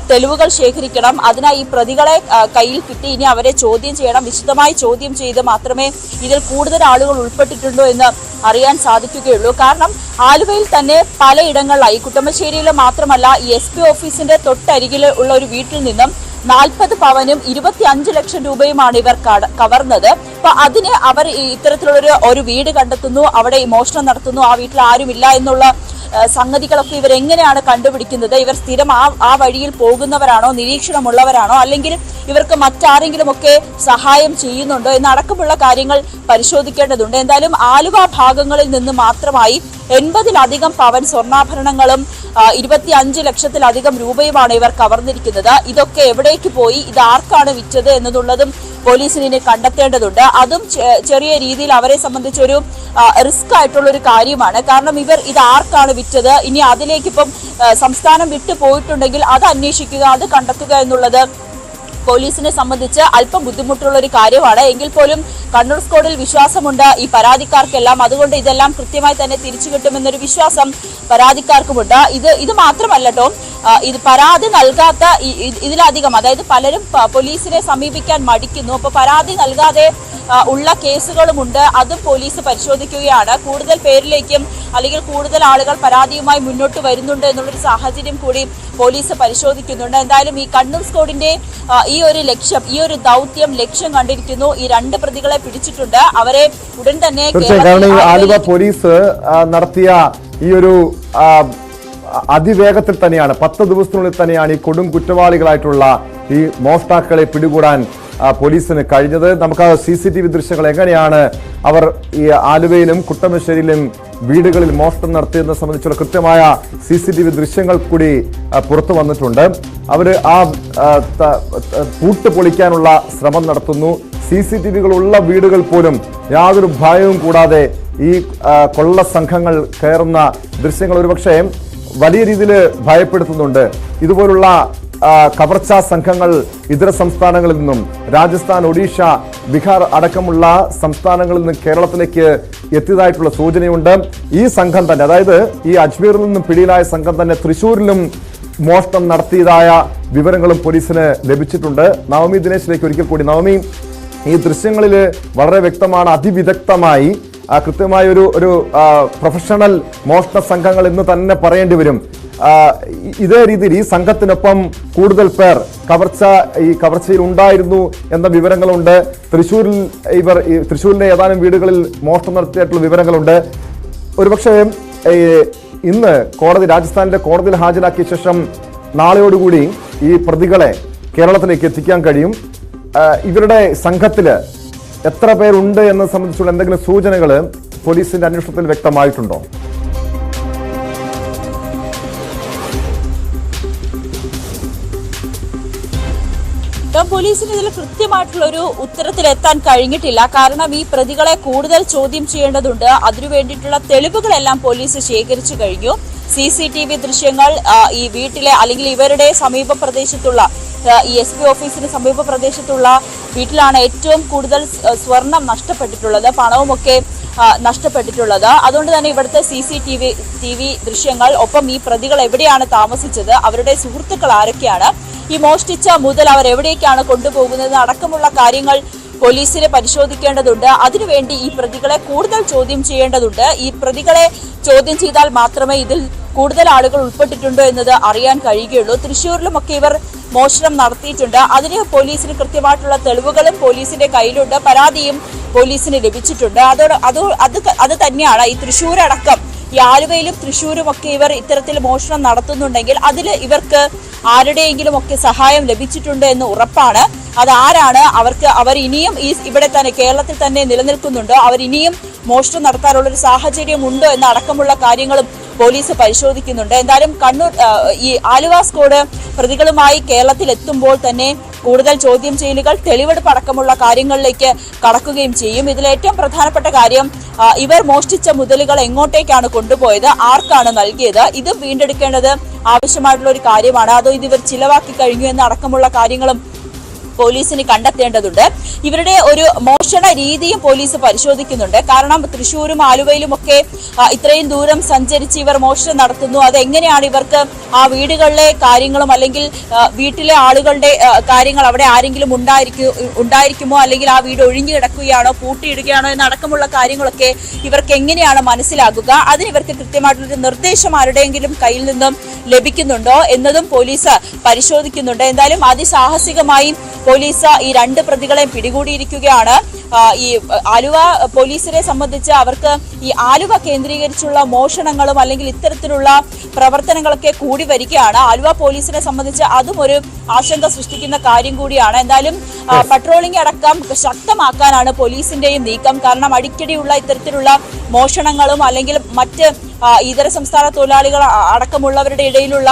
തെളിവുകൾ ശേഖരിക്കണം. അതിനായി ഈ പ്രതികളെ കയ്യിൽ കിട്ടി ഇനി അവരെ ചോദ്യം ചെയ്യണം. വിശദമായി ചോദ്യം ചെയ്ത് മാത്രമേ ഇതിൽ കൂടുതൽ ആളുകൾ ഉൾപ്പെട്ടിട്ടുണ്ടോ എന്ന് അറിയാൻ സാധിക്കുകയുള്ളൂ. കാരണം ആലുവയിൽ തന്നെ പലയിടങ്ങളിലായി, കുട്ടമശ്ശേരിയിൽ മാത്രമല്ല, ഈ SP ഓഫീസിന്റെ തൊട്ടരികിൽ ഉള്ള ഒരു വീട്ടിൽ നിന്നും 40 പവനും 25 ലക്ഷം രൂപയുമാണ് ഇവർ കവർന്നത്. അപ്പൊ അതിന് അവർ ഇത്തരത്തിലുള്ള ഒരു വീട് കണ്ടെത്തുന്നു, അവിടെ മോഷണം നടത്തുന്നു, ആ വീട്ടിൽ ആരുമില്ല എന്നുള്ള സംഗതികളൊക്കെ ഇവർ എങ്ങനെയാണ് കണ്ടുപിടിക്കുന്നത്? ഇവർ സ്ഥിരം ആ വഴിയിൽ പോകുന്നവരാണോ? നിരീക്ഷണമുള്ളവരാണോ? അല്ലെങ്കിൽ ഇവർക്ക് മറ്റാരെങ്കിലും ഒക്കെ സഹായം ചെയ്യുന്നുണ്ടോ എന്നടക്കമുള്ള കാര്യങ്ങൾ പരിശോധിക്കേണ്ടതുണ്ട്. എന്തായാലും ആലുവ ഭാഗങ്ങളിൽ നിന്ന് മാത്രമായി 80-ലധികം പവൻ സ്വർണ്ണാഭരണങ്ങളും 25 ലക്ഷത്തിലധികം രൂപയുമാണ് ഇവർ കവർന്നിരിക്കുന്നത്. ഇതൊക്കെ എവിടേക്ക് പോയി? ഇത് ആർക്കാണ് വിറ്റത് എന്നതുള്ളതും പോലീസിന് ഇനി കണ്ടെത്തേണ്ടതുണ്ട്. അതും ചെറിയ രീതിയിൽ അവരെ സംബന്ധിച്ചൊരു റിസ്ക് ആയിട്ടുള്ള ഒരു കാര്യമാണ്. കാരണം ഇവർ ഇത് ആർക്കാണ് വിറ്റത്, ഇനി അതിലേക്ക് ഇപ്പം സംസ്ഥാനം വിട്ടു പോയിട്ടുണ്ടെങ്കിൽ അത് അന്വേഷിക്കുക, അത് കണ്ടെത്തുക എന്നുള്ളത് പോലീസിനെ സംബന്ധിച്ച് അല്പം ബുദ്ധിമുട്ടുള്ള ഒരു കാര്യമാണ്. എങ്കിൽ പോലും കണ്ണൂർ സ്ക്വാഡിൽ വിശ്വാസമുണ്ട് ഈ പരാതിക്കാർക്കെല്ലാം. അതുകൊണ്ട് ഇതെല്ലാം കൃത്യമായി തന്നെ തിരിച്ചു കിട്ടുമെന്നൊരു വിശ്വാസം പരാതിക്കാർക്കുമുണ്ട്. ഇത് മാത്രമല്ല കേട്ടോ, ഇത് പരാതി നൽകാത്ത ഇതിലധികം, അതായത് പലരും പോലീസിനെ സമീപിക്കാൻ മടിക്കുന്നു. അപ്പൊ പരാതി നൽകാതെ ഉള്ള കേസുകളുമുണ്ട്. അതും പോലീസ് പരിശോധിക്കുകയാണ്. കൂടുതൽ പേരിലേക്കും അല്ലെങ്കിൽ കൂടുതൽ ആളുകൾ പരാതിയുമായി മുന്നോട്ട് വരുന്നുണ്ട് എന്നുള്ളൊരു സാഹചര്യം കൂടി പോലീസ് പരിശോധിക്കുന്നുണ്ട്. എന്തായാലും ഈ കണ്ണൂർ സ്ക്വാഡിന്റെ ഈ ഒരു ലക്ഷ്യം, ഈ ഒരു ദൗത്യം ലക്ഷ്യം കണ്ടിരിക്കുന്നു. ഈ 2 പ്രതികളെ പിടിച്ചിട്ടുണ്ട്. അവരെ ഉടൻ തന്നെ ആലുവ പോലീസ് നടത്തിയ ഈ ഒരു അതിവേഗത്തിൽ തന്നെയാണ്, 10 ദിവസത്തിനുള്ളിൽ തന്നെയാണ് ഈ കൊടും കുറ്റവാളികളായിട്ടുള്ള ഈ മോഷ്ടാക്കളെ പിടികൂടാൻ പോലീസിന് കഴിഞ്ഞത്. നമുക്ക് CCTV ദൃശ്യങ്ങൾ എങ്ങനെയാണ് അവർ ഈ ആലുവയിലും കുട്ടമശ്ശേരിയിലും വീടുകളിൽ മോഷണം നടത്തിയതിനെ സംബന്ധിച്ചുള്ള കൃത്യമായ CCTV ദൃശ്യങ്ങൾ കൂടി പുറത്തു വന്നിട്ടുണ്ട്. അവർ ആ പൂട്ട് പൊളിക്കാനുള്ള ശ്രമം നടത്തുന്നു. CCTVകളുള്ള വീടുകൾ പോലും യാതൊരു ഭയവും കൂടാതെ ഈ കൊള്ള സംഘങ്ങൾ കയറുന്ന ദൃശ്യങ്ങൾ ഒരുപക്ഷെ വലിയ രീതിയിൽ ഭയപ്പെടുത്തുന്നുണ്ട്. ഇതുപോലുള്ള കവർച്ചാ സംഘങ്ങൾ ഇതര സംസ്ഥാനങ്ങളിൽ നിന്നും, രാജസ്ഥാൻ, ഒഡീഷ, ബീഹാർ അടക്കമുള്ള സംസ്ഥാനങ്ങളിൽ നിന്ന് കേരളത്തിലേക്ക് എത്തിയതായിട്ടുള്ള സൂചനയുണ്ട്. ഈ സംഘം തന്നെ, അതായത് ഈ അജ്മീറിൽ നിന്നും പിടിയിലായ സംഘം തന്നെ തൃശ്ശൂരിലും മോഷണം നടത്തിയതായ വിവരങ്ങളും പോലീസിന് ലഭിച്ചിട്ടുണ്ട്. നവമി ദിനേശിലേക്ക് ഒരിക്കൽ കൂടി. നവമി, ഈ ദൃശ്യങ്ങളിൽ വളരെ വ്യക്തമാണ്, അതിവിദഗ്ധമായി കൃത്യമായ ഒരു പ്രൊഫഷണൽ മോഷണ സംഘങ്ങൾ എന്ന് തന്നെ പറയേണ്ടി വരും. ഇതേ രീതിയിൽ ഈ സംഘത്തിനൊപ്പം കൂടുതൽ പേർ കവർച്ചയിൽ ഉണ്ടായിരുന്നു എന്ന വിവരങ്ങളുണ്ട്. തൃശ്ശൂരിലെ ഏതാനും വീടുകളിൽ മോഷണം നടത്തിയിട്ടുള്ള വിവരങ്ങളുണ്ട്. ഒരുപക്ഷെ ഇന്ന് രാജസ്ഥാനിലെ കോടതിയിൽ ഹാജരാക്കിയ ശേഷം നാളെയോടുകൂടി ഈ പ്രതികളെ കേരളത്തിലേക്ക് എത്തിക്കാൻ കഴിയും. ഇവരുടെ സംഘത്തില് എത്ര പേരുണ്ട് എന്നത് സംബന്ധിച്ചുള്ള എന്തെങ്കിലും സൂചനകൾ പോലീസിന്റെ അന്വേഷണത്തിൽ വ്യക്തമായിട്ടുണ്ടോ? പോലീസിന് ഇതിൽ കൃത്യമായിട്ടുള്ള ഒരു ഉത്തരത്തിലെത്താൻ കഴിഞ്ഞിട്ടില്ല. കാരണം ഈ പ്രതികളെ കൂടുതൽ ചോദ്യം ചെയ്യേണ്ടതുണ്ട്. അതിനു വേണ്ടിയിട്ടുള്ള തെളിവുകളെല്ലാം പോലീസ് ശേഖരിച്ചു കഴിഞ്ഞു. CCTV ദൃശ്യങ്ങൾ ഈ വീട്ടിലെ അല്ലെങ്കിൽ ഇവരുടെ സമീപ പ്രദേശത്തുള്ള ഈ SP ഓഫീസിന് സമീപ പ്രദേശത്തുള്ള വീട്ടിലാണ് ഏറ്റവും കൂടുതൽ സ്വർണം നഷ്ടപ്പെട്ടിട്ടുള്ളത്, പണവുമൊക്കെ നഷ്ടപ്പെട്ടിട്ടുള്ളത്. അതുകൊണ്ട് തന്നെ ഇവിടുത്തെ CCTV ദൃശ്യങ്ങൾ, ഒപ്പം ഈ പ്രതികൾ എവിടെയാണ് താമസിച്ചത്, അവരുടെ സുഹൃത്തുക്കൾ ആരൊക്കെയാണ്, ഈ മോഷ്ടിച്ച മുതൽ അവർ എവിടേക്കാണ് കൊണ്ടുപോകുന്നത് അടക്കമുള്ള കാര്യങ്ങൾ പോലീസിനെ പരിശോധിക്കേണ്ടതുണ്ട്. അതിനുവേണ്ടി ഈ പ്രതികളെ കൂടുതൽ ചോദ്യം ചെയ്യേണ്ടതുണ്ട്. ഈ പ്രതികളെ ചോദ്യം ചെയ്താൽ മാത്രമേ ഇതിൽ കൂടുതൽ ആളുകൾ ഉൾപ്പെട്ടിട്ടുണ്ടോ എന്നത് അറിയാൻ കഴിയുകയുള്ളൂ. തൃശ്ശൂരിലുമൊക്കെ ഇവർ മോഷണം നടത്തിയിട്ടുണ്ട്. അതിന് പോലീസിന് കൃത്യമായിട്ടുള്ള തെളിവുകളും പോലീസിന്റെ കയ്യിലുണ്ട്. പരാതിയും പോലീസിന് ലഭിച്ചിട്ടുണ്ട്. അത് തന്നെയാണ് ഈ തൃശ്ശൂരടക്കം ഈ ആലുവയിലും തൃശ്ശൂരും ഒക്കെ ഇവർ ഇത്തരത്തിൽ മോഷണം നടത്തുന്നുണ്ടെങ്കിൽ അതിൽ ഇവർക്ക് ആരുടെയെങ്കിലും ഒക്കെ സഹായം ലഭിച്ചിട്ടുണ്ട് എന്ന് ഉറപ്പാണ്. അതാരാണ്, അവർ ഇനിയും ഇവിടെ തന്നെ കേരളത്തിൽ തന്നെ നിലനിൽക്കുന്നുണ്ടോ, അവർ ഇനിയും മോഷണം നടത്താനുള്ളൊരു സാഹചര്യം ഉണ്ടോ എന്ന അടക്കമുള്ള കാര്യങ്ങളും പോലീസ് പരിശോധിക്കുന്നുണ്ട്. എന്തായാലും ഈ ആലുവ സ്ക്വാഡ് പ്രതികളുമായി കേരളത്തിൽ എത്തുമ്പോൾ തന്നെ കൂടുതൽ ചോദ്യം ചെയ്യലുകൾ, തെളിവെടുപ്പ് അടക്കമുള്ള കാര്യങ്ങളിലേക്ക് കടക്കുകയും ചെയ്യും. ഇതിൽ ഏറ്റവും പ്രധാനപ്പെട്ട കാര്യം ഇവർ മോഷ്ടിച്ച മുതലുകൾ എങ്ങോട്ടേക്കാണ് കൊണ്ടുപോയത്, ആർക്കാണ് നൽകിയത്, ഇതും വീണ്ടെടുക്കേണ്ടത് ആവശ്യമായിട്ടുള്ള ഒരു കാര്യമാണ്. അതോ ഇത് ഇവർ ചിലവാക്കി കഴിഞ്ഞു എന്ന അടക്കമുള്ള കാര്യങ്ങളും പോലീസിന് കണ്ടെത്തേണ്ടതുണ്ട്. ഇവരുടെ ഒരു മോഷണ രീതിയും പോലീസ് പരിശോധിക്കുന്നുണ്ട്. കാരണം തൃശ്ശൂരും ആലുവയിലും ഒക്കെ ഇത്രയും ദൂരം സഞ്ചരിച്ച് ഇവർ മോഷണം നടത്തുന്നു. അതെങ്ങനെയാണ് ഇവർക്ക് ആ വീടുകളിലെ കാര്യങ്ങളും അല്ലെങ്കിൽ വീട്ടിലെ ആളുകളുടെ കാര്യങ്ങൾ, അവിടെ ആരെങ്കിലും ഉണ്ടായിരിക്കുമോ, അല്ലെങ്കിൽ ആ വീട് ഒഴിഞ്ഞു കിടക്കുകയാണോ, പൂട്ടിയിടുകയാണോ എന്നടക്കമുള്ള കാര്യങ്ങളൊക്കെ ഇവർക്ക് എങ്ങനെയാണ് മനസ്സിലാകുക? അതിന് ഇവർക്ക് കൃത്യമായിട്ടുള്ളൊരു നിർദ്ദേശം ആരുടെയെങ്കിലും കയ്യിൽ നിന്നും ലഭിക്കുന്നുണ്ടോ എന്നതും പോലീസ് പരിശോധിക്കുന്നുണ്ട്. എന്തായാലും അതിസാഹസികമായി പോലീസ് ഈ 2 പ്രതികളെയും പിടികൂടിയിരിക്കുകയാണ്. ഈ ആലുവ പോലീസിനെ സംബന്ധിച്ച് അവർക്ക് ഈ ആലുവ കേന്ദ്രീകരിച്ചുള്ള മോഷണങ്ങളും അല്ലെങ്കിൽ ഇത്തരത്തിലുള്ള പ്രവർത്തനങ്ങളൊക്കെ കൂടി വരികയാണ്. ആലുവ പോലീസിനെ സംബന്ധിച്ച് അതും ഒരു ആശങ്ക സൃഷ്ടിക്കുന്ന കാര്യം കൂടിയാണ്. എന്തായാലും പട്രോളിംഗ് അടക്കം ശക്തമാക്കാനാണ് പോലീസിന്റെയും നീക്കം. കാരണം അടിക്കടിയുള്ള ഇത്തരത്തിലുള്ള മോഷണങ്ങളും അല്ലെങ്കിൽ മറ്റ് ഇതര സംസ്ഥാന തൊഴിലാളികൾ അടക്കമുള്ളവരുടെ ഇടയിലുള്ള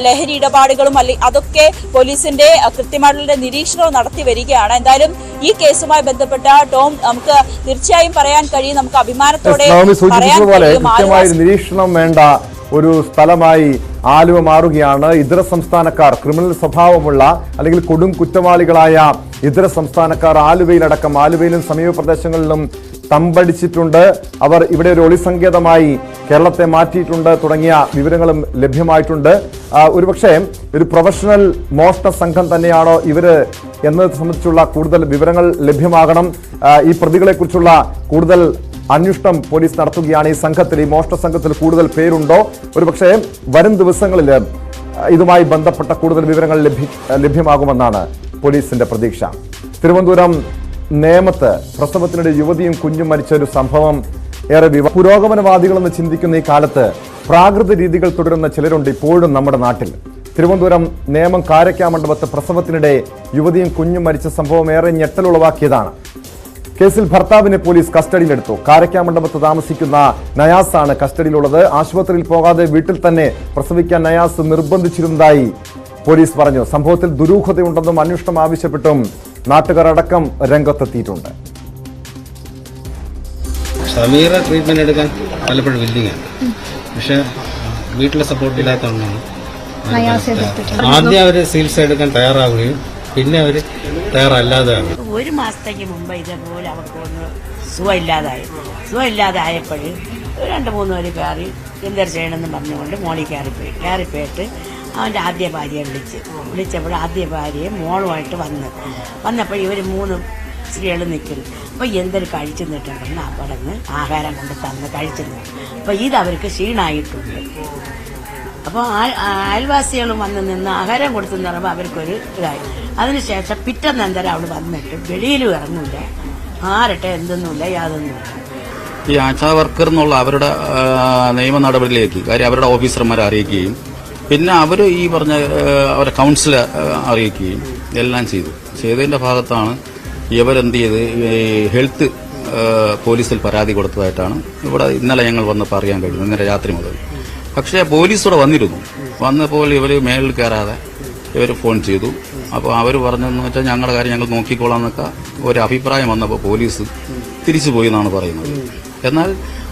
ലഹരി ഇടപാടുകളും അതൊക്കെ പോലീസിന്റെ കൃത്യമായിട്ടുള്ള നിരീക്ഷണവും നടത്തി വരികയാണ്. എന്തായാലും ഈ കേസുമായി ബന്ധപ്പെട്ട ടോം നമുക്ക് തീർച്ചയായും പറയാൻ കഴിയും, നമുക്ക് അഭിമാനത്തോടെ പറയാൻ നിരീക്ഷണം വേണ്ട ഒരു സ്ഥലമായി ആലുവ മാറുകയാണ്. ഇതര സംസ്ഥാനക്കാർ, ക്രിമിനൽ സ്വഭാവമുള്ള അല്ലെങ്കിൽ കൊടും കുറ്റവാളികളായ ഇതര സംസ്ഥാനക്കാർ ആലുവയിലും സമീപ പ്രദേശങ്ങളിലും തമ്പടിച്ചിട്ടുണ്ട്. അവർ ഇവിടെ ഒരു ഒളിസങ്കേതമായി കേരളത്തെ മാറ്റിയിട്ടുണ്ട് തുടങ്ങിയ വിവരങ്ങളും ലഭ്യമായിട്ടുണ്ട്. ഒരുപക്ഷെ ഒരു പ്രൊഫഷണൽ മോഷണ സംഘം തന്നെയാണോ ഇവര് എന്നത് സംബന്ധിച്ചുള്ള കൂടുതൽ വിവരങ്ങൾ ലഭ്യമാകണം. ഈ പ്രതികളെ കുറിച്ചുള്ള കൂടുതൽ അന്വേഷണം പോലീസ് നടത്തുകയാണ്. ഈ സംഘത്തിൽ, ഈ മോഷണ സംഘത്തിൽ കൂടുതൽ പേരുണ്ടോ? ഒരുപക്ഷെ വരും ദിവസങ്ങളിൽ ഇതുമായി ബന്ധപ്പെട്ട കൂടുതൽ വിവരങ്ങൾ ലഭ്യമാകുമെന്നാണ് പോലീസിന്റെ പ്രതീക്ഷ. തിരുവനന്തപുരം നേമത്ത് പ്രസവത്തിനിടെ യുവതിയും കുഞ്ഞും മരിച്ച ഒരു സംഭവം ഏറെ പുരോഗമനവാദികളെന്ന് ചിന്തിക്കുന്ന ഈ കാലത്ത് പ്രാകൃത രീതികൾ തുടരുന്ന ചിലരുണ്ട് ഇപ്പോഴും നമ്മുടെ നാട്ടിൽ. തിരുവനന്തപുരം നേമം കാരക്കാമണ്ഡപത്ത് പ്രസവത്തിനിടെ യുവതിയും കുഞ്ഞും മരിച്ച സംഭവം ഏറെ ഞെട്ടലുളവാക്കിയതാണ്. കേസിൽ ഭർത്താവിനെ പോലീസ് കസ്റ്റഡിയിലെടുത്തു. കാരക്കാമണ്ഡപത്ത് താമസിക്കുന്ന നയാസാണ് കസ്റ്റഡിയിലുള്ളത്. ആശുപത്രിയിൽ പോകാതെ വീട്ടിൽ തന്നെ പ്രസവിക്കാൻ നയാസ് നിർബന്ധിച്ചിരുന്നതായി പോലീസ് പറഞ്ഞു. സംഭവത്തിൽ ദുരൂഹതയുണ്ടെന്നും അന്വേഷണം ആവശ്യപ്പെട്ടും നാട്ടുകാർ അടക്കം രംഗത്തെത്തിയിട്ടുണ്ട്. സമീറ ട്രീറ്റ്മെന്റ് എടുക്കാൻ പലപ്പോഴും വില്ലിങ്ങാണ്, പക്ഷെ വീട്ടിലെ സപ്പോർട്ട് ഇല്ലാത്തതുകൊണ്ടാണ് ആദ്യം അവർ ചികിത്സ എടുക്കാൻ തയ്യാറാവുകയും പിന്നെ അവർ തയ്യാറല്ലാതെ. 1 മാസത്തേക്ക് മുമ്പ് ഇതേപോലെ അവർക്ക് സുഖമില്ലാതായപ്പോൾ 2-3 പേര് കയറി എന്തൊരു ചെയ്യണമെന്ന് പറഞ്ഞുകൊണ്ട് മോളിൽ കയറിപ്പോയിട്ട് അവൻ്റെ ആദ്യ ഭാര്യയെ വിളിച്ചപ്പോൾ ആദ്യ ഭാര്യയെ മോളുമായിട്ട് വന്നപ്പോൾ ഇവർ 3 സ്ത്രീകൾ നിൽക്കുന്നു. അപ്പോൾ എന്തൊരു കഴിച്ചു നിട്ടുണ്ടെന്ന് അവിടുന്ന് ആഹാരം കൊണ്ട് തന്ന് കഴിച്ചെന്ന്. അപ്പോൾ ഇത് അവർക്ക് ക്ഷീണമായിട്ടുണ്ട്. അപ്പോൾ അയൽവാസികളും വന്ന് നിന്ന് ആഹാരം കൊടുത്തെന്ന് പറയുമ്പോൾ അവർക്കൊരു ഇതായി. അതിനുശേഷം പിറ്റേന്ന് എന്തരം അവൾ വന്നിട്ട് വെളിയിലും ഇറങ്ങില്ല, ആരട്ടെ എന്തൊന്നുമില്ല, യാതൊന്നുമില്ല. ഈ ആശാ വർക്കർ എന്നുള്ള അവരുടെ നിയമ നടപടിയിലേക്ക് കാര്യം അവരുടെ ഓഫീസർമാരെ അറിയിക്കുകയും പിന്നെ അവർ ഈ പറഞ്ഞ അവരുടെ കൗൺസിലർ അറിയിക്കുകയും എല്ലാം ചെയ്തതിന്റെ ഭാഗത്താണ് ഇവരെന്ത് ചെയ്ത് ഹെൽത്ത് പോലീസിൽ പരാതി കൊടുത്തതായിട്ടാണ് ഇവിടെ ഇന്നലെ ഞങ്ങൾ വന്നപ്പോൾ അറിയാൻ കഴിയുന്നത്, ഇന്നലെ രാത്രി മുതൽ. പക്ഷേ പോലീസ് ഇവിടെ വന്നപ്പോൾ ഇവർ മേളിൽ കയറാതെ ഇവർ ഫോൺ ചെയ്തു. അപ്പോൾ അവർ പറഞ്ഞതെന്ന് വെച്ചാൽ ഞങ്ങളുടെ കാര്യം ഞങ്ങൾ നോക്കിക്കോളാം എന്നൊക്കെ ഒരു അഭിപ്രായം വന്നപ്പോൾ പോലീസ് തിരിച്ചു പോയി എന്നാണ് പറയുന്നത്. എന്നാൽ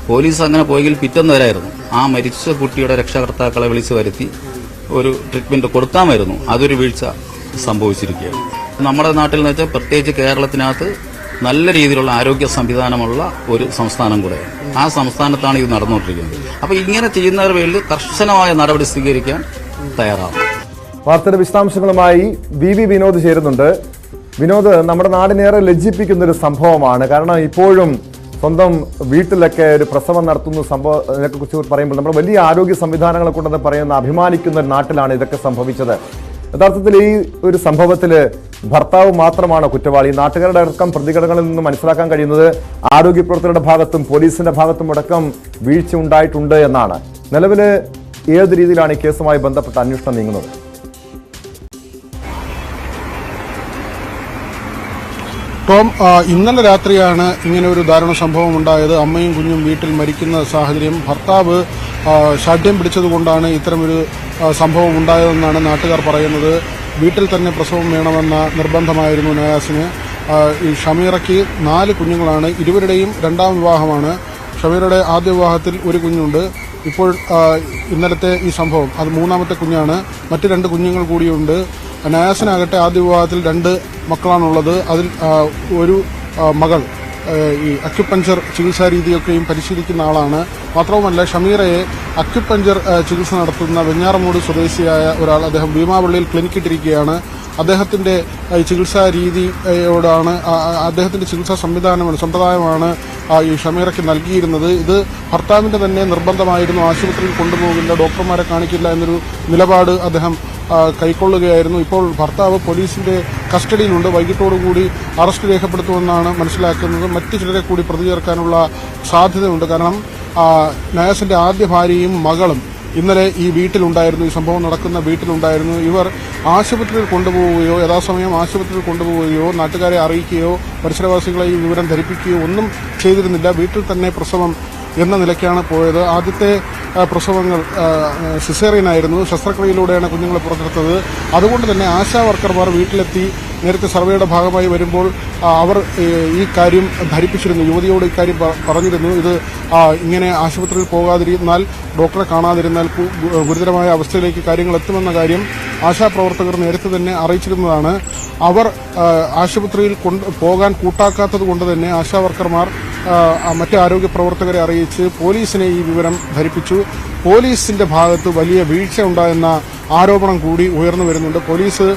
പോലീസ് അങ്ങനെ പോയെങ്കിൽ പിറ്റേന്ന് വരായിരുന്നു ആ മരിച്ച കുട്ടിയുടെ രക്ഷകർത്താക്കളെ വിളിച്ചു വരുത്തി ഒരു ട്രീറ്റ്മെന്റ് കൊടുക്കാമായിരുന്നു. അതൊരു വീഴ്ച സംഭവിച്ചിരിക്കുകയാണ്. നമ്മുടെ നാട്ടിൽ എന്ന് വെച്ചാൽ പ്രത്യേകിച്ച് കേരളത്തിനകത്ത് നല്ല രീതിയിലുള്ള ആരോഗ്യ സംവിധാനമുള്ള ഒരു സംസ്ഥാനം കൂടെയാണ്. ആ സംസ്ഥാനത്താണ് ഇത് നടന്നുകൊണ്ടിരിക്കുന്നത്. അപ്പോൾ ഇങ്ങനെ ചെയ്യുന്നവരുടെ പേരിൽ കർശനമായ നടപടി സ്വീകരിക്കാൻ തയ്യാറാവും. വാർത്തയുടെ വിശദാംശങ്ങളുമായി വി വിനോദ് ചേരുന്നുണ്ട്. വിനോദ്, നമ്മുടെ നാടിനേറെ ലജ്ജിപ്പിക്കുന്ന ഒരു സംഭവമാണ്. കാരണം ഇപ്പോഴും സ്വന്തം വീട്ടിലൊക്കെ ഒരു പ്രസവം നടത്തുന്ന സംഭവത്തിനെ കുറിച്ച് പറയുമ്പോൾ നമ്മൾ വലിയ ആരോഗ്യ സംവിധാനങ്ങളെ കൊണ്ടെന്ന് പറയുന്ന അഭിമാനിക്കുന്ന ഒരു നാട്ടിലാണ് ഇതൊക്കെ സംഭവിച്ചത്. യഥാർത്ഥത്തിൽ ഈ ഒരു സംഭവത്തിൽ ഭർത്താവ് മാത്രമാണ് കുറ്റവാളി. നാട്ടുകാരുടെ അടക്കം പ്രതികരണങ്ങളിൽ നിന്ന് മനസ്സിലാക്കാൻ കഴിയുന്നത് ആരോഗ്യ പ്രവർത്തകരുടെ ഭാഗത്തും പോലീസിന്റെ ഭാഗത്തും അടക്കം വീഴ്ച ഉണ്ടായിട്ടുണ്ട് എന്നാണ്. നിലവിൽ ഏത് രീതിയിലാണ് ഈ കേസുമായി ബന്ധപ്പെട്ട അന്വേഷണം നീങ്ങുന്നത്? ടോം, ഇന്നലെ രാത്രിയാണ് ഇങ്ങനെ ഒരു ദാരുണ സംഭവം ഉണ്ടായത്. അമ്മയും കുഞ്ഞും വീട്ടിൽ മരിക്കുന്ന സാഹചര്യം. ഭർത്താവ് ശാഠ്യം പിടിച്ചതുകൊണ്ടാണ് ഇത്തരമൊരു സംഭവം ഉണ്ടായതെന്നാണ് നാട്ടുകാർ പറയുന്നത്. വീട്ടിൽ തന്നെ പ്രസവം വേണമെന്ന നിർബന്ധമായിരുന്നു നയാസിന്. ഈ ഷമീറയ്ക്ക് 4 കുഞ്ഞുങ്ങളാണ്. ഇരുവരുടെയും 2ാം വിവാഹമാണ്. ഷമീറയുടെ ആദ്യ വിവാഹത്തിൽ ഒരു കുഞ്ഞുണ്ട്. ഇപ്പോൾ ഇന്നലത്തെ ഈ സംഭവം അത് 3ാമത്തെ കുഞ്ഞാണ്. മറ്റ് 2 കുഞ്ഞുങ്ങൾ കൂടിയുണ്ട്. നയാസിനാകട്ടെ ആദ്യ വിവാഹത്തിൽ 2 മക്കളാണുള്ളത്. അതിൽ ഒരു മകൾ ഈ അക്യുപഞ്ചർ ചികിത്സാ രീതിയൊക്കെയും പരിശീലിക്കുന്ന ആളാണ്. മാത്രവുമല്ല, ഷമീറയെ അക്യുപഞ്ചർ ചികിത്സ നടത്തുന്ന വെഞ്ഞാറമൂട് സ്വദേശിയായ ഒരാൾ, അദ്ദേഹം ഭീമാപള്ളിയിൽ ക്ലിനിക്കിട്ടിരിക്കുകയാണ്. അദ്ദേഹത്തിന്റെ ചികിത്സാ രീതിയോടാണ്, അദ്ദേഹത്തിന്റെ ചികിത്സാ സമ്പ്രദായമാണ് ഈ ഷമീറയ്ക്ക് നൽകിയിരുന്നത്. ഇത് ഭർത്താവിന്റെ തന്നെ നിർബന്ധമായിരുന്നു. ആശുപത്രിയിൽ കൊണ്ടുപോകില്ല, ഡോക്ടർമാരെ കാണിക്കില്ല എന്നൊരു നിലപാട് അദ്ദേഹം കൈക്കൊള്ളുകയായിരുന്നു. ഇപ്പോൾ ഭർത്താവ് പോലീസിന്റെ കസ്റ്റഡിയിലുണ്ട്. വൈകിട്ടോടുകൂടി അറസ്റ്റ് രേഖപ്പെടുത്തുമെന്നാണ് മനസ്സിലാക്കുന്നത്. മറ്റു ചിലരെ കൂടി പ്രതി ചേർക്കാനുള്ള സാധ്യതയുണ്ട്. കാരണം നയാസിന്റെ ആദ്യ ഭാര്യയും മകളും ഇന്നലെ ഈ വീട്ടിലുണ്ടായിരുന്നു. ഈ സംഭവം നടക്കുന്ന വീട്ടിലുണ്ടായിരുന്നു. ഇവർ ആശുപത്രിയിൽ കൊണ്ടുപോവുകയോ യഥാസമയം ആശുപത്രിയിൽ കൊണ്ടുപോവുകയോ നാട്ടുകാരെ അറിയിക്കുകയോ പരിസരവാസികളെ ഈ വിവരം ധരിപ്പിക്കുകയോ ഒന്നും ചെയ്തിരുന്നില്ല. വീട്ടിൽ തന്നെ പ്രസവം എന്ന നിലയ്ക്കാണ് പോയത്. ആദ്യത്തെ പ്രസവങ്ങൾ സിസേറിയനായിരുന്നു. ശസ്ത്രക്രിയയിലൂടെയാണ് കുഞ്ഞുങ്ങളെ പുറത്തെടുത്തത്. അതുകൊണ്ട് തന്നെ ആശാ വർക്കർമാർ വീട്ടിലെത്തി നേരത്തെ സർവേയുടെ ഭാഗമായി വരുമ്പോൾ അവർ ഈ കാര്യം ധരിപ്പിച്ചിരുന്നു. യുവതിയോട് ഇക്കാര്യം പറഞ്ഞിരുന്നു. ഇത് ഇങ്ങനെ ആശുപത്രിയിൽ പോകാതിരുന്നാൽ, ഡോക്ടറെ കാണാതിരുന്നാൽ ഗുരുതരമായ അവസ്ഥയിലേക്ക് കാര്യങ്ങൾ എത്തുമെന്ന കാര്യം ആശാപ്രവർത്തകർ നേരത്തെ തന്നെ അറിയിച്ചിരുന്നതാണ്. അവർ ആശുപത്രിയിൽ പോകാൻ കൂട്ടാക്കാത്തത് കൊണ്ട് തന്നെ ആശാ വർക്കർമാർ മറ്റ് ആരോഗ്യ പ്രവർത്തകരെ അറിയിച്ച് പോലീസിനെ ഈ വിവരം ധരിപ്പിച്ചു. പോലീസിന്റെ ഭാഗത്ത് വലിയ വീഴ്ച ഉണ്ടായെന്ന ആരോപണം കൂടി ഉയർന്നു വരുന്നുണ്ട്. പോലീസ്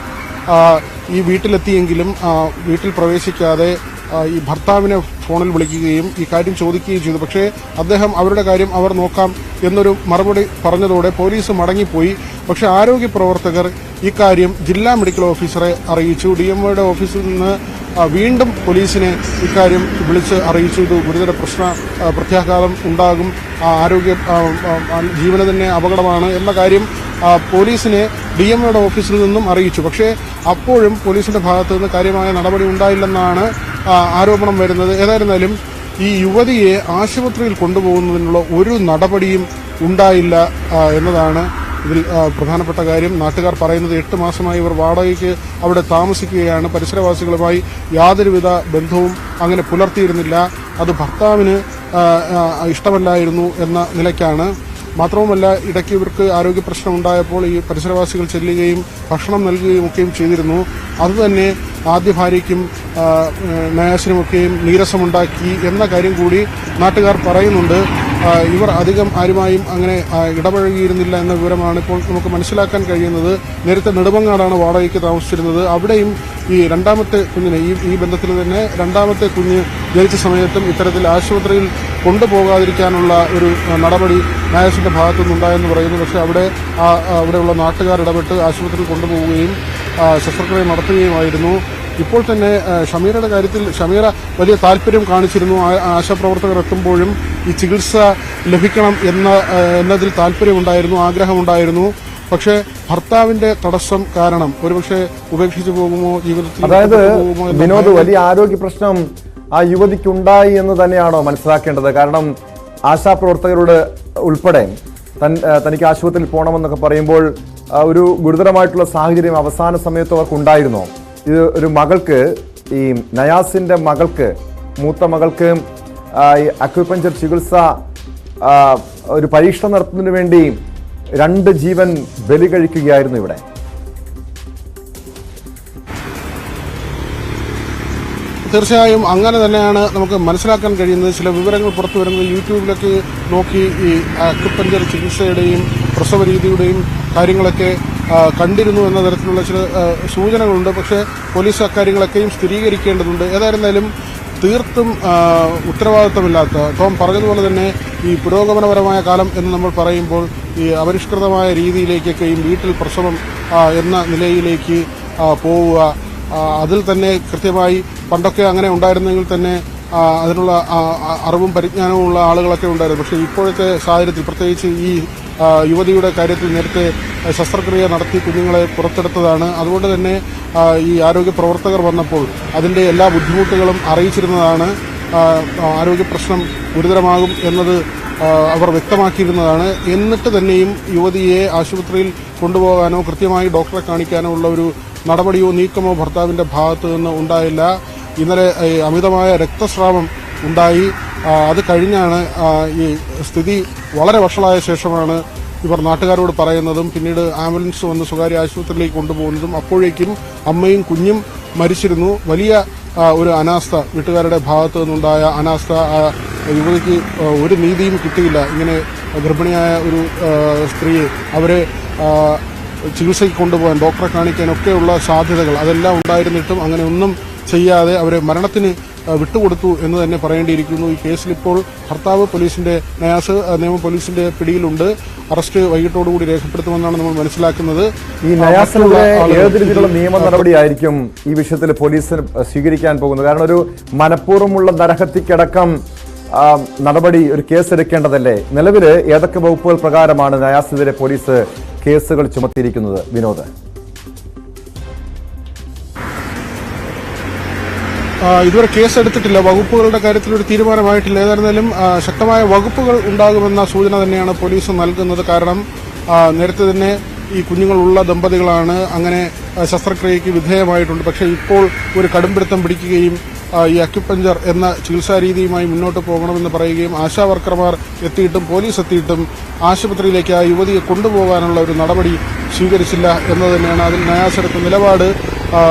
ഈ വീട്ടിലെത്തിയെങ്കിലും വീട്ടിൽ പ്രവേശിക്കാതെ ഈ ഭർത്താവിനെ ഫോണിൽ വിളിക്കുകയും ഈ കാര്യം ചോദിക്കുകയും ചെയ്തു. പക്ഷേ അദ്ദേഹം അവരുടെ കാര്യം അവർ നോക്കാം എന്നൊരു മറുപടി പറഞ്ഞതോടെ പോലീസ് മടങ്ങിപ്പോയി. പക്ഷേ ആരോഗ്യ പ്രവർത്തകർ ഇക്കാര്യം ജില്ലാ മെഡിക്കൽ ഓഫീസറെ അറിയിച്ചു. DMOയുടെ ഓഫീസിൽ നിന്ന് വീണ്ടും പോലീസിനെ ഇക്കാര്യം വിളിച്ച് അറിയിച്ചു. ഇത് ഗുരുതര പ്രത്യാഘാതം ഉണ്ടാകും, ആരോഗ്യ ജീവന് തന്നെ അപകടമാണ് എന്ന കാര്യം പോലീസിനെ DMOയുടെ ഓഫീസിൽ നിന്നും അറിയിച്ചു. പക്ഷേ അപ്പോഴും പോലീസിന്റെ ഭാഗത്തു നിന്ന് കാര്യമായ നടപടി ഉണ്ടായില്ലെന്നാണ് ആരോപണം വരുന്നത്. ഏതായിരുന്നാലും ഈ യുവതിയെ ആശുപത്രിയിൽ കൊണ്ടുപോകുന്നതിനുള്ള ഒരു നടപടിയും ഉണ്ടായില്ല എന്നതാണ് ഇതിൽ പ്രധാനപ്പെട്ട കാര്യം. നാട്ടുകാർ പറയുന്നത് 8 മാസമായി ഇവർ വാടകയ്ക്ക് അവിടെ താമസിക്കുകയാണ്. പരിസരവാസികളുമായി യാതൊരുവിധ ബന്ധവും അങ്ങനെ പുലർത്തിയിരുന്നില്ല. അത് ഭർത്താവിന് ഇഷ്ടമല്ലായിരുന്നു എന്ന നിലയ്ക്കാണ്. മാത്രവുമല്ല, ഇടയ്ക്ക് ഇവർക്ക് ആരോഗ്യ പ്രശ്നം ഉണ്ടായപ്പോൾ ഈ പരിസരവാസികൾ ചെല്ലുകയും ഭക്ഷണം നൽകുകയും ഒക്കെയും ചെയ്തിരുന്നു. അതുതന്നെ ആദ്യ ഭാര്യയ്ക്കും നയാസിനുമൊക്കെയും നീരസമുണ്ടാക്കി എന്ന കാര്യം കൂടി നാട്ടുകാർ പറയുന്നുണ്ട്. ഇവർ അധികം ആരുമായും അങ്ങനെ ഇടപഴകിയിരുന്നില്ല എന്ന വിവരമാണ് ഇപ്പോൾ നമുക്ക് മനസ്സിലാക്കാൻ കഴിയുന്നത്. നേരത്തെ നെടുമങ്ങാടാണ് വാടകയ്ക്ക് താമസിച്ചിരുന്നത്. അവിടെയും ഈ 2ാമത്തെ കുഞ്ഞിനെ ഈ ബന്ധത്തിൽ തന്നെ 2ാമത്തെ കുഞ്ഞ് ജനിച്ച സമയത്തും ഇത്തരത്തിൽ ആശുപത്രിയിൽ കൊണ്ടുപോകാതിരിക്കാനുള്ള ഒരു നടപടി നയാസിന്റെ ഭാഗത്തുനിന്നുണ്ടായെന്ന് പറയുന്നു. പക്ഷേ അവിടെയുള്ള നാട്ടുകാർ ഇടപെട്ട് ആശുപത്രിയിൽ കൊണ്ടുപോവുകയും ശസ്ത്രക്രിയ നടത്തുകയുമായിരുന്നു. ഇപ്പോൾ തന്നെ ഷമീറയുടെ കാര്യത്തിൽ ഷമീറ വലിയ താല്പര്യം കാണിച്ചിരുന്നു. ആശാപ്രവർത്തകർ എത്തുമ്പോഴും ഈ ചികിത്സ ലഭിക്കണം എന്നതിൽ താല്പര്യമുണ്ടായിരുന്നു, ആഗ്രഹമുണ്ടായിരുന്നു. പക്ഷേ ഭർത്താവിന്റെ തടസ്സം കാരണം ഒരുപക്ഷെ ഉപേക്ഷിച്ചു പോകുമോ, ജീവിതത്തിൽ. അതായത് വിനോദ്, വലിയ ആരോഗ്യ പ്രശ്നം ആ യുവതിക്കുണ്ടായി എന്ന് തന്നെയാണോ മനസ്സിലാക്കേണ്ടത്? കാരണം ആശാപ്രവർത്തകരോട് ഉൾപ്പെടെ തനിക്ക് ആശുപത്രിയിൽ പോകണമെന്നൊക്കെ പറയുമ്പോൾ ഒരു ഗുരുതരമായിട്ടുള്ള സാഹചര്യം അവസാന സമയത്ത് അവർക്കുണ്ടായിരുന്നോ? ഇത് ഒരു മകൾക്ക്, ഈ നയാസിന്റെ മകൾക്ക്, മൂത്ത മകൾക്ക് ഈ അക്യുപഞ്ചർ ചികിത്സ ഒരു പരീക്ഷണം നടത്തുന്നതിന് വേണ്ടി 2 ജീവൻ ബലി കഴിക്കുകയായിരുന്നു ഇവിടെ. തീർച്ചയായും അങ്ങനെ തന്നെയാണ് നമുക്ക് മനസ്സിലാക്കാൻ കഴിയുന്നത്. ചില വിവരങ്ങൾ പുറത്തു വരുന്നത് യൂട്യൂബിലൊക്കെ നോക്കി ഈ അക്യുപഞ്ചർ ചികിത്സയുടെയും പ്രസവ രീതിയുടെയും കാര്യങ്ങളൊക്കെ കണ്ടിരുന്നു എന്ന തരത്തിലുള്ള ചില സൂചനകളുണ്ട്. പക്ഷേ പോലീസ് അക്കാര്യങ്ങളൊക്കെയും സ്ഥിരീകരിക്കേണ്ടതുണ്ട്. ഏതായിരുന്നാലും തീർത്തും ഉത്തരവാദിത്തമില്ലാത്ത, ടോം പറഞ്ഞതുപോലെ തന്നെ ഈ പുരോഗമനപരമായ കാലം എന്ന് നമ്മൾ പറയുമ്പോൾ ഈ അപരിഷ്കൃതമായ രീതിയിലേക്കൊക്കെയും വീട്ടിൽ പ്രസവം എന്ന നിലയിലേക്ക് പോവുക, അതിൽ തന്നെ കൃത്യമായി പണ്ടൊക്കെ അങ്ങനെ ഉണ്ടായിരുന്നെങ്കിൽ തന്നെ അതിനുള്ള അറിവും പരിജ്ഞാനവും ഉള്ള ആളുകളൊക്കെ ഉണ്ടായിരുന്നു. പക്ഷേ ഇപ്പോഴത്തെ സാഹചര്യത്തിൽ പ്രത്യേകിച്ച് ഈ യുവതിയുടെ കാര്യത്തിൽ നേരത്തെ ശസ്ത്രക്രിയ നടത്തി കുഞ്ഞുങ്ങളെ പുറത്തെടുത്തതാണ്. അതുകൊണ്ട് തന്നെ ഈ ആരോഗ്യ പ്രവർത്തകർ വന്നപ്പോൾ അതിൻ്റെ എല്ലാ ബുദ്ധിമുട്ടുകളും അറിയിച്ചിരുന്നതാണ്. ആരോഗ്യ പ്രശ്നം ഗുരുതരമാകും എന്നത് അവർ വ്യക്തമാക്കിയിരുന്നതാണ്. എന്നിട്ട് തന്നെയും യുവതിയെ ആശുപത്രിയിൽ കൊണ്ടുപോകാനോ കൃത്യമായി ഡോക്ടറെ കാണിക്കാനോ ഉള്ള ഒരു നടപടിയോ നീക്കമോ ഭർത്താവിൻ്റെ ഭാഗത്തു നിന്ന് ഉണ്ടായില്ല. ഇന്നലെ അമിതമായ രക്തസ്രാവം ഉണ്ടായി. അത് കഴിഞ്ഞാണ് ഈ സ്ഥിതി വളരെ വഷളായ ശേഷമാണ് ഇവർ നാട്ടുകാരോട് പറയുന്നതും പിന്നീട് ആംബുലൻസ് വന്ന് സ്വകാര്യ ആശുപത്രിയിലേക്ക് കൊണ്ടുപോകുന്നതും. അപ്പോഴേക്കും അമ്മയും കുഞ്ഞും മരിച്ചിരുന്നു. വലിയ ഒരു അനാസ്ഥ, വീട്ടുകാരുടെ ഭാഗത്തു നിന്നുണ്ടായ അനാസ്ഥ. യുവതിക്ക് ഒരു നീതിയും കിട്ടിയില്ല. ഇങ്ങനെ ഗർഭിണിയായ ഒരു സ്ത്രീയെ അവരെ ചികിത്സയ്ക്ക് കൊണ്ടുപോകാൻ, ഡോക്ടറെ കാണിക്കാനൊക്കെയുള്ള സാധ്യതകൾ അതെല്ലാം ഉണ്ടായിരുന്നിട്ടും അങ്ങനെ ഒന്നും ചെയ്യാതെ അവരെ മരണത്തിന് വിട്ടുകൊടുത്തു എന്ന് തന്നെ പറയേണ്ടിയിരിക്കുന്നു. ഈ കേസിൽ ഇപ്പോൾ ഭർത്താവ് പോലീസിന്റെ നിയമ പോലീസിന്റെ പിടിയിലുണ്ട്. അറസ്റ്റ് വൈകിട്ടോടുകൂടി രേഖപ്പെടുത്തുമെന്നാണ് നമ്മൾ മനസ്സിലാക്കുന്നത്. ഈ നയാസിനുള്ള ഏത് രീതിയിലുള്ള നിയമ നടപടിയായിരിക്കും ഈ വിഷയത്തിൽ പോലീസ് സ്വീകരിക്കാൻ പോകുന്നത്? കാരണം ഒരു മനഃപൂർവ്വമുള്ള നരഹത്യക്കടക്കം നടപടി, ഒരു കേസ് എടുക്കേണ്ടതല്ലേ? നിലവിൽ ഏതൊക്കെ വകുപ്പുകൾ പ്രകാരമാണ് നയാസിനെതിരെ പോലീസ് കേസുകൾ ചുമത്തിയിരിക്കുന്നത്? വിനോദ്, ഇതുവരെ കേസെടുത്തിട്ടില്ല. വകുപ്പുകളുടെ കാര്യത്തിൽ ഒരു തീരുമാനമായിട്ടില്ല. ഏതായിരുന്നാലും ശക്തമായ വകുപ്പുകൾ ഉണ്ടാകുമെന്ന സൂചന തന്നെയാണ് പോലീസ് നൽകുന്നത്. കാരണം നേരത്തെ തന്നെ ഈ കുഞ്ഞുങ്ങളുള്ള ദമ്പതികളാണ്, അങ്ങനെ ശസ്ത്രക്രിയയ്ക്ക് വിധേയമായിട്ടുണ്ട്. പക്ഷേ ഇപ്പോൾ ഒരു കടുംപിടുത്തം പിടിക്കുകയും ഈ അക്യുപഞ്ചർ എന്ന ചികിത്സാ രീതിയുമായി മുന്നോട്ട് പോകണമെന്ന് പറയുകയും ആശാ വർക്കർമാർ എത്തിയിട്ടും പോലീസ് എത്തിയിട്ടും ആശുപത്രിയിലേക്ക് ആ യുവതിയെ കൊണ്ടുപോകാനുള്ള ഒരു നടപടി സ്വീകരിച്ചില്ല എന്നത് തന്നെയാണ് അതിൽ നയാസെടുത്ത നിലപാട്.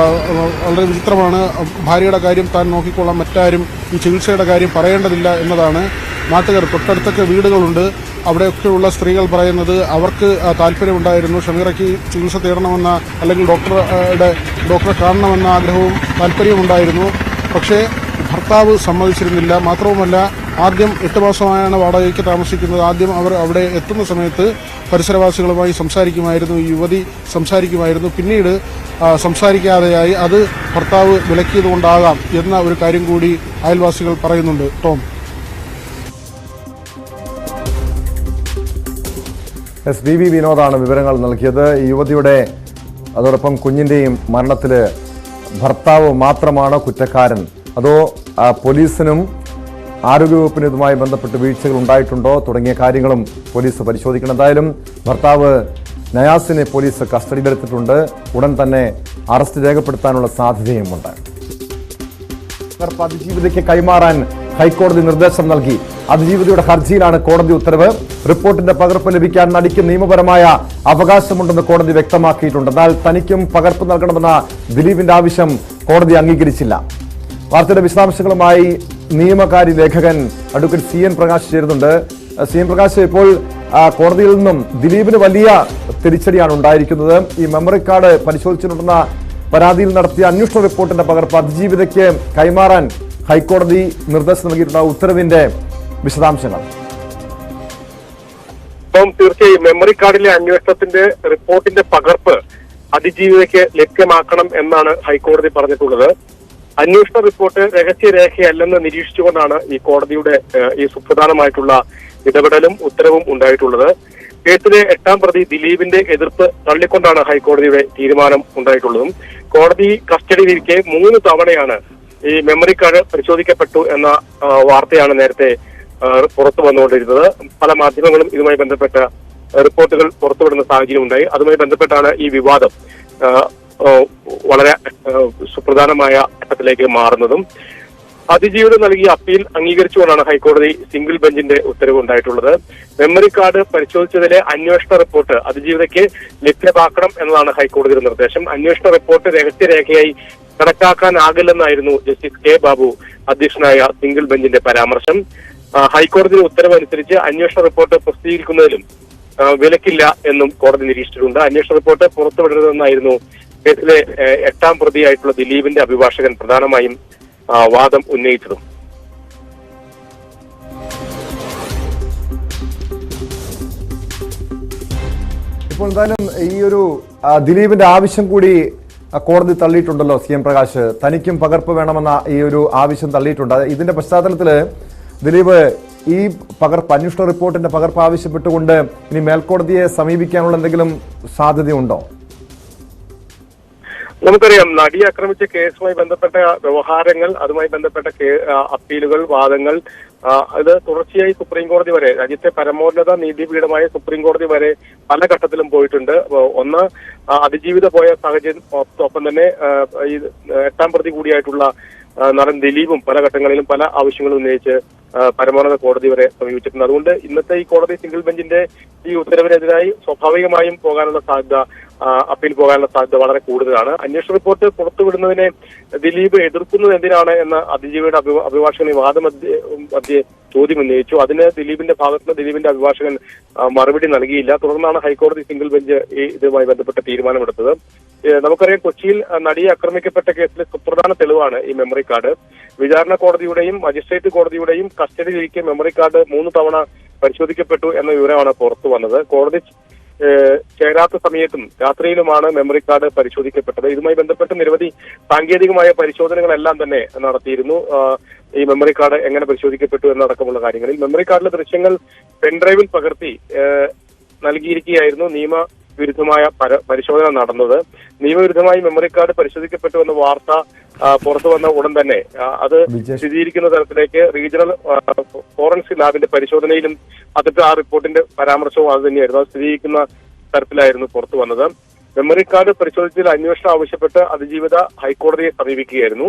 വളരെ വിചിത്രമാണ്. ഭാര്യയുടെ കാര്യം താൻ നോക്കിക്കൊള്ളാം, മറ്റാരും ഈ ചികിത്സയുടെ കാര്യം പറയേണ്ടതില്ല എന്നതാണ്. നാട്ടുകാർ, തൊട്ടടുത്തൊക്കെ വീടുകളുണ്ട്, അവിടെയൊക്കെയുള്ള സ്ത്രീകൾ പറയുന്നത് അവർക്ക് താല്പര്യമുണ്ടായിരുന്നു. ഷമീറയ്ക്ക് ചികിത്സ തേടണമെന്ന, അല്ലെങ്കിൽ ഡോക്ടറെ കാണണമെന്ന ആഗ്രഹവും താല്പര്യമുണ്ടായിരുന്നു. പക്ഷേ ഭർത്താവ് സമ്മതിച്ചിരുന്നില്ല. മാത്രവുമല്ല, ആദ്യം 8 മാസമായാണ് വാടകയ്ക്ക് താമസിക്കുന്നത്. ആദ്യം അവർ അവിടെ എത്തുന്ന സമയത്ത് പരിസരവാസികളുമായി സംസാരിക്കുമായിരുന്നു, ഈ യുവതി സംസാരിക്കുമായിരുന്നു. പിന്നീട് സംസാരിക്കാതെയായി. അത് ഭർത്താവ് വിലക്കിയതുകൊണ്ടാകാം എന്ന ഒരു കാര്യം കൂടി അയൽവാസികൾ പറയുന്നുണ്ട്. ടോം, വി വിനോദാണ് വിവരങ്ങൾ നൽകിയത്. യുവതിയുടെ അതോടൊപ്പം കുഞ്ഞിന്റെയും മരണത്തിൽ ഭർത്താവ് മാത്രമാണോ കുറ്റക്കാരൻ, അതോ പോലീസിനും ആരോഗ്യവകുപ്പിനും ഇതുമായി ബന്ധപ്പെട്ട് വീഴ്ചകൾ ഉണ്ടായിട്ടുണ്ടോ തുടങ്ങിയ കാര്യങ്ങളും പോലീസ് പരിശോധിക്കണം. എന്തായാലും ഭർത്താവ് നയാസിനെ പോലീസ് കസ്റ്റഡിയിലെടുത്തിട്ടുണ്ട്. ഉടൻ തന്നെ അറസ്റ്റ് രേഖപ്പെടുത്താനുള്ള സാധ്യതയുമുണ്ട്. അതിജീവിതയ്ക്ക് കൈമാറാൻ ഹൈക്കോടതി നിർദ്ദേശം നൽകി. അതിജീവിതയുടെ ഹർജിയിലാണ് കോടതി ഉത്തരവ്. റിപ്പോർട്ടിന്റെ പകർപ്പ് ലഭിക്കാൻ നടിക്ക് നിയമപരമായ അവകാശമുണ്ടെന്ന് കോടതി വ്യക്തമാക്കിയിട്ടുണ്ട്. എന്നാൽ തനിക്കും പകർപ്പ് നൽകണമെന്ന ദിലീപിന്റെ ആവശ്യം കോടതി അംഗീകരിച്ചില്ല. വാർത്തയുടെ വിശദാംശങ്ങളുമായി നിയമകാര്യ ലേഖകൻ അഡ്വക്കേറ്റ് CN പ്രകാശ് ചേരുന്നുണ്ട്. CN പ്രകാശ്, ഇപ്പോൾ കോടതിയിൽ നിന്നും ദിലീപിന് വലിയ തിരിച്ചടിയാണ് ഉണ്ടായിരിക്കുന്നത്. ഈ മെമ്മറി കാർഡ് പരിശോധിച്ചിട്ടുണ്ടെന്ന പരാതിയിൽ നടത്തിയ അന്വേഷണ റിപ്പോർട്ടിന്റെ പകർപ്പ് അതിജീവിതയ്ക്ക് കൈമാറാൻ ഹൈക്കോടതി നിർദ്ദേശം നൽകിയിട്ടുള്ള ഉത്തരവിന്റെ വിശദാംശങ്ങൾ. തീർച്ചയായും മെമ്മറി കാർഡിലെ അന്വേഷണത്തിന്റെ റിപ്പോർട്ടിന്റെ പകർപ്പ് അതിജീവിതയ്ക്ക് ലഭ്യമാക്കണം എന്നാണ് ഹൈക്കോടതി പറഞ്ഞിട്ടുള്ളത്. അന്വേഷണ റിപ്പോർട്ട് രഹസ്യരേഖയല്ലെന്ന് നിരീക്ഷിച്ചുകൊണ്ടാണ് ഈ കോടതിയുടെ ഈ സുപ്രധാനമായിട്ടുള്ള ഇടപെടലും ഉത്തരവും ഉണ്ടായിട്ടുള്ളത്. കേസിലെ 8ാം പ്രതി ദിലീപിന്റെ എതിർപ്പ് തള്ളിക്കൊണ്ടാണ് ഹൈക്കോടതിയുടെ തീരുമാനം ഉണ്ടായിട്ടുള്ളതും. കോടതി കസ്റ്റഡിയിലിരിക്കെ 3 തവണയാണ് ഈ മെമ്മറി കാർഡ് പരിശോധിക്കപ്പെട്ടു എന്ന വാർത്തയാണ് നേരത്തെ പുറത്തു വന്നുകൊണ്ടിരുന്നത്. പല മാധ്യമങ്ങളും ഇതുമായി ബന്ധപ്പെട്ട റിപ്പോർട്ടുകൾ പുറത്തുവിടുന്ന സാഹചര്യം ഉണ്ടായി. അതുമായി ബന്ധപ്പെട്ടാണ് ഈ വിവാദം വളരെ സുപ്രധാനമായ ഘട്ടത്തിലേക്ക് മാറുന്നതും. അതിജീവിതം നൽകിയ അപ്പീൽ അംഗീകരിച്ചുകൊണ്ടാണ് ഹൈക്കോടതി സിംഗിൾ ബെഞ്ചിന്റെ ഉത്തരവ് ഉണ്ടായിട്ടുള്ളത്. മെമ്മറി കാർഡ് പരിശോധിച്ചതിലെ അന്വേഷണ റിപ്പോർട്ട് അതിജീവിതയ്ക്ക് ലഭ്യമാക്കണം എന്നതാണ് ഹൈക്കോടതിയുടെ നിർദ്ദേശം. അന്വേഷണ റിപ്പോർട്ട് രഹസ്യരേഖയായി കണക്കാക്കാനാകില്ലെന്നായിരുന്നു ജസ്റ്റിസ് K ബാബു അധ്യക്ഷനായ സിംഗിൾ ബെഞ്ചിന്റെ പരാമർശം. ഹൈക്കോടതിയുടെ ഉത്തരവ് അനുസരിച്ച് അന്വേഷണ റിപ്പോർട്ട് പ്രസിദ്ധീകരിക്കുന്നതിലും വിലക്കില്ല എന്നും കോടതി നിരീക്ഷിച്ചിട്ടുണ്ട്. അന്വേഷണ റിപ്പോർട്ട് പുറത്തുവിടരുതെന്നായിരുന്നു കേസിലെ 8ാം പ്രതിയായിട്ടുള്ള ദിലീപിന്റെ അഭിഭാഷകൻ പ്രധാനമായും വാദം ഉന്നയിച്ചതും. ഇപ്പോൾ എന്തായാലും ഈ ഒരു ദിലീപിന്റെ ആവശ്യം കൂടി കോടതി തള്ളിയിട്ടുണ്ടല്ലോ. CM പ്രകാശ് തനിക്കും പകർപ്പ് വേണമെന്ന ഈ ഒരു ആവശ്യം തള്ളിയിട്ടുണ്ട്. ഇതിന്റെ പശ്ചാത്തലത്തില് ദിലീപ് ഈ അന്വേഷണ റിപ്പോർട്ടിന്റെ പകർപ്പ് ആവശ്യപ്പെട്ടുകൊണ്ട് ഇനി മേൽക്കോടതിയെ സമീപിക്കാനുള്ള എന്തെങ്കിലും സാധ്യതയുണ്ടോ? നമുക്കറിയാം, നടിയെ ആക്രമിച്ച കേസുമായി ബന്ധപ്പെട്ട വ്യവഹാരങ്ങൾ, അതുമായി ബന്ധപ്പെട്ട അപ്പീലുകൾ, വാദങ്ങൾ ഇത് തുടർച്ചയായി സുപ്രീം കോടതി വരെ, രാജ്യത്തെ പരമോന്നത നീതിപീഠമായ സുപ്രീം കോടതി വരെ പല ഘട്ടത്തിലും പോയിട്ടുണ്ട്. ഒന്ന്, അതിജീവിത പോയ സാഹചര്യം, ഒപ്പം തന്നെ ഈ 8ാം പ്രതി കൂടിയായിട്ടുള്ള നടൻ ദിലീപും പല ഘട്ടങ്ങളിലും പല ആവശ്യങ്ങളും ഉന്നയിച്ച് പരമോന്നത കോടതി വരെ സമീപിച്ചിട്ടുണ്ട്. അതുകൊണ്ട് ഇന്നത്തെ ഈ കോടതി സിംഗിൾ ബെഞ്ചിന്റെ ഈ ഉത്തരവിനെതിരായി സ്വാഭാവികമായും പോകാനുള്ള സാധ്യത, അപ്പീൽ പോകാനുള്ള സാധ്യത വളരെ കൂടുതലാണ്. അന്വേഷണ റിപ്പോർട്ട് പുറത്തുവിടുന്നതിനെ ദിലീപ് എതിർക്കുന്നത് എന്തിനാണ് എന്ന അതിജീവിയുടെ അഭിഭാഷകൻ ഈ വാദമധ്യേ ചോദ്യം ഉന്നയിച്ചു. അതിന് ദിലീപിന്റെ ഭാഗത്തുനിന്ന് ദിലീപിന്റെ അഭിഭാഷകൻ മറുപടി നൽകിയില്ല. തുടർന്നാണ് ഹൈക്കോടതി സിംഗിൾ ബെഞ്ച് ഇതുമായി ബന്ധപ്പെട്ട തീരുമാനമെടുത്തത്. നമുക്കറിയാം, കൊച്ചിയിൽ നടിയെ ആക്രമിക്കപ്പെട്ട കേസിലെ സുപ്രധാന തെളിവാണ് ഈ മെമ്മറി കാർഡ്. വിചാരണ കോടതിയുടെയും മജിസ്ട്രേറ്റ് കോടതിയുടെയും കസ്റ്റഡിയിലിരിക്കെ മെമ്മറി കാർഡ് 3 തവണ പരിശോധിക്കപ്പെട്ടു എന്ന വിവരമാണ് പുറത്തു വന്നത്. കോടതി ചേരാത്ത സമയത്തും രാത്രിയിലുമാണ് മെമ്മറി കാർഡ് പരിശോധിക്കപ്പെട്ടത്. ഇതുമായി ബന്ധപ്പെട്ട് നിരവധി സാങ്കേതികമായ പരിശോധനകളെല്ലാം തന്നെ നടത്തിയിരുന്നു. ഈ മെമ്മറി കാർഡ് എങ്ങനെ പരിശോധിക്കപ്പെട്ടു എന്നടക്കമുള്ള കാര്യങ്ങളിൽ മെമ്മറി കാർഡിലെ ദൃശ്യങ്ങൾ പെൻഡ്രൈവിൽ പകർത്തി നൽകിയിരിക്കുകയായിരുന്നു നിയമവിരുദ്ധമായ പരിശോധന നടന്നത്. നിയമവിരുദ്ധമായി മെമ്മറി കാർഡ് പരിശോധിക്കപ്പെട്ടു എന്ന വാർത്ത പുറത്തു വന്ന ഉടൻ തന്നെ അത് സ്ഥിരീകരിക്കുന്ന തരത്തിലേക്ക് റീജിയണൽ ഫോറൻസിക് ലാബിന്റെ പരിശോധനയിലും ആ റിപ്പോർട്ടിന്റെ പരാമർശവും അത് തന്നെയായിരുന്നു. അത് സ്ഥിരീകരിക്കുന്ന തരത്തിലായിരുന്നു പുറത്തു വന്നത്. മെമ്മറി കാർഡ് പരിശോധിച്ചതിൽ അന്വേഷണം ആവശ്യപ്പെട്ട് അതിജീവിത ഹൈക്കോടതിയെ സമീപിക്കുകയായിരുന്നു.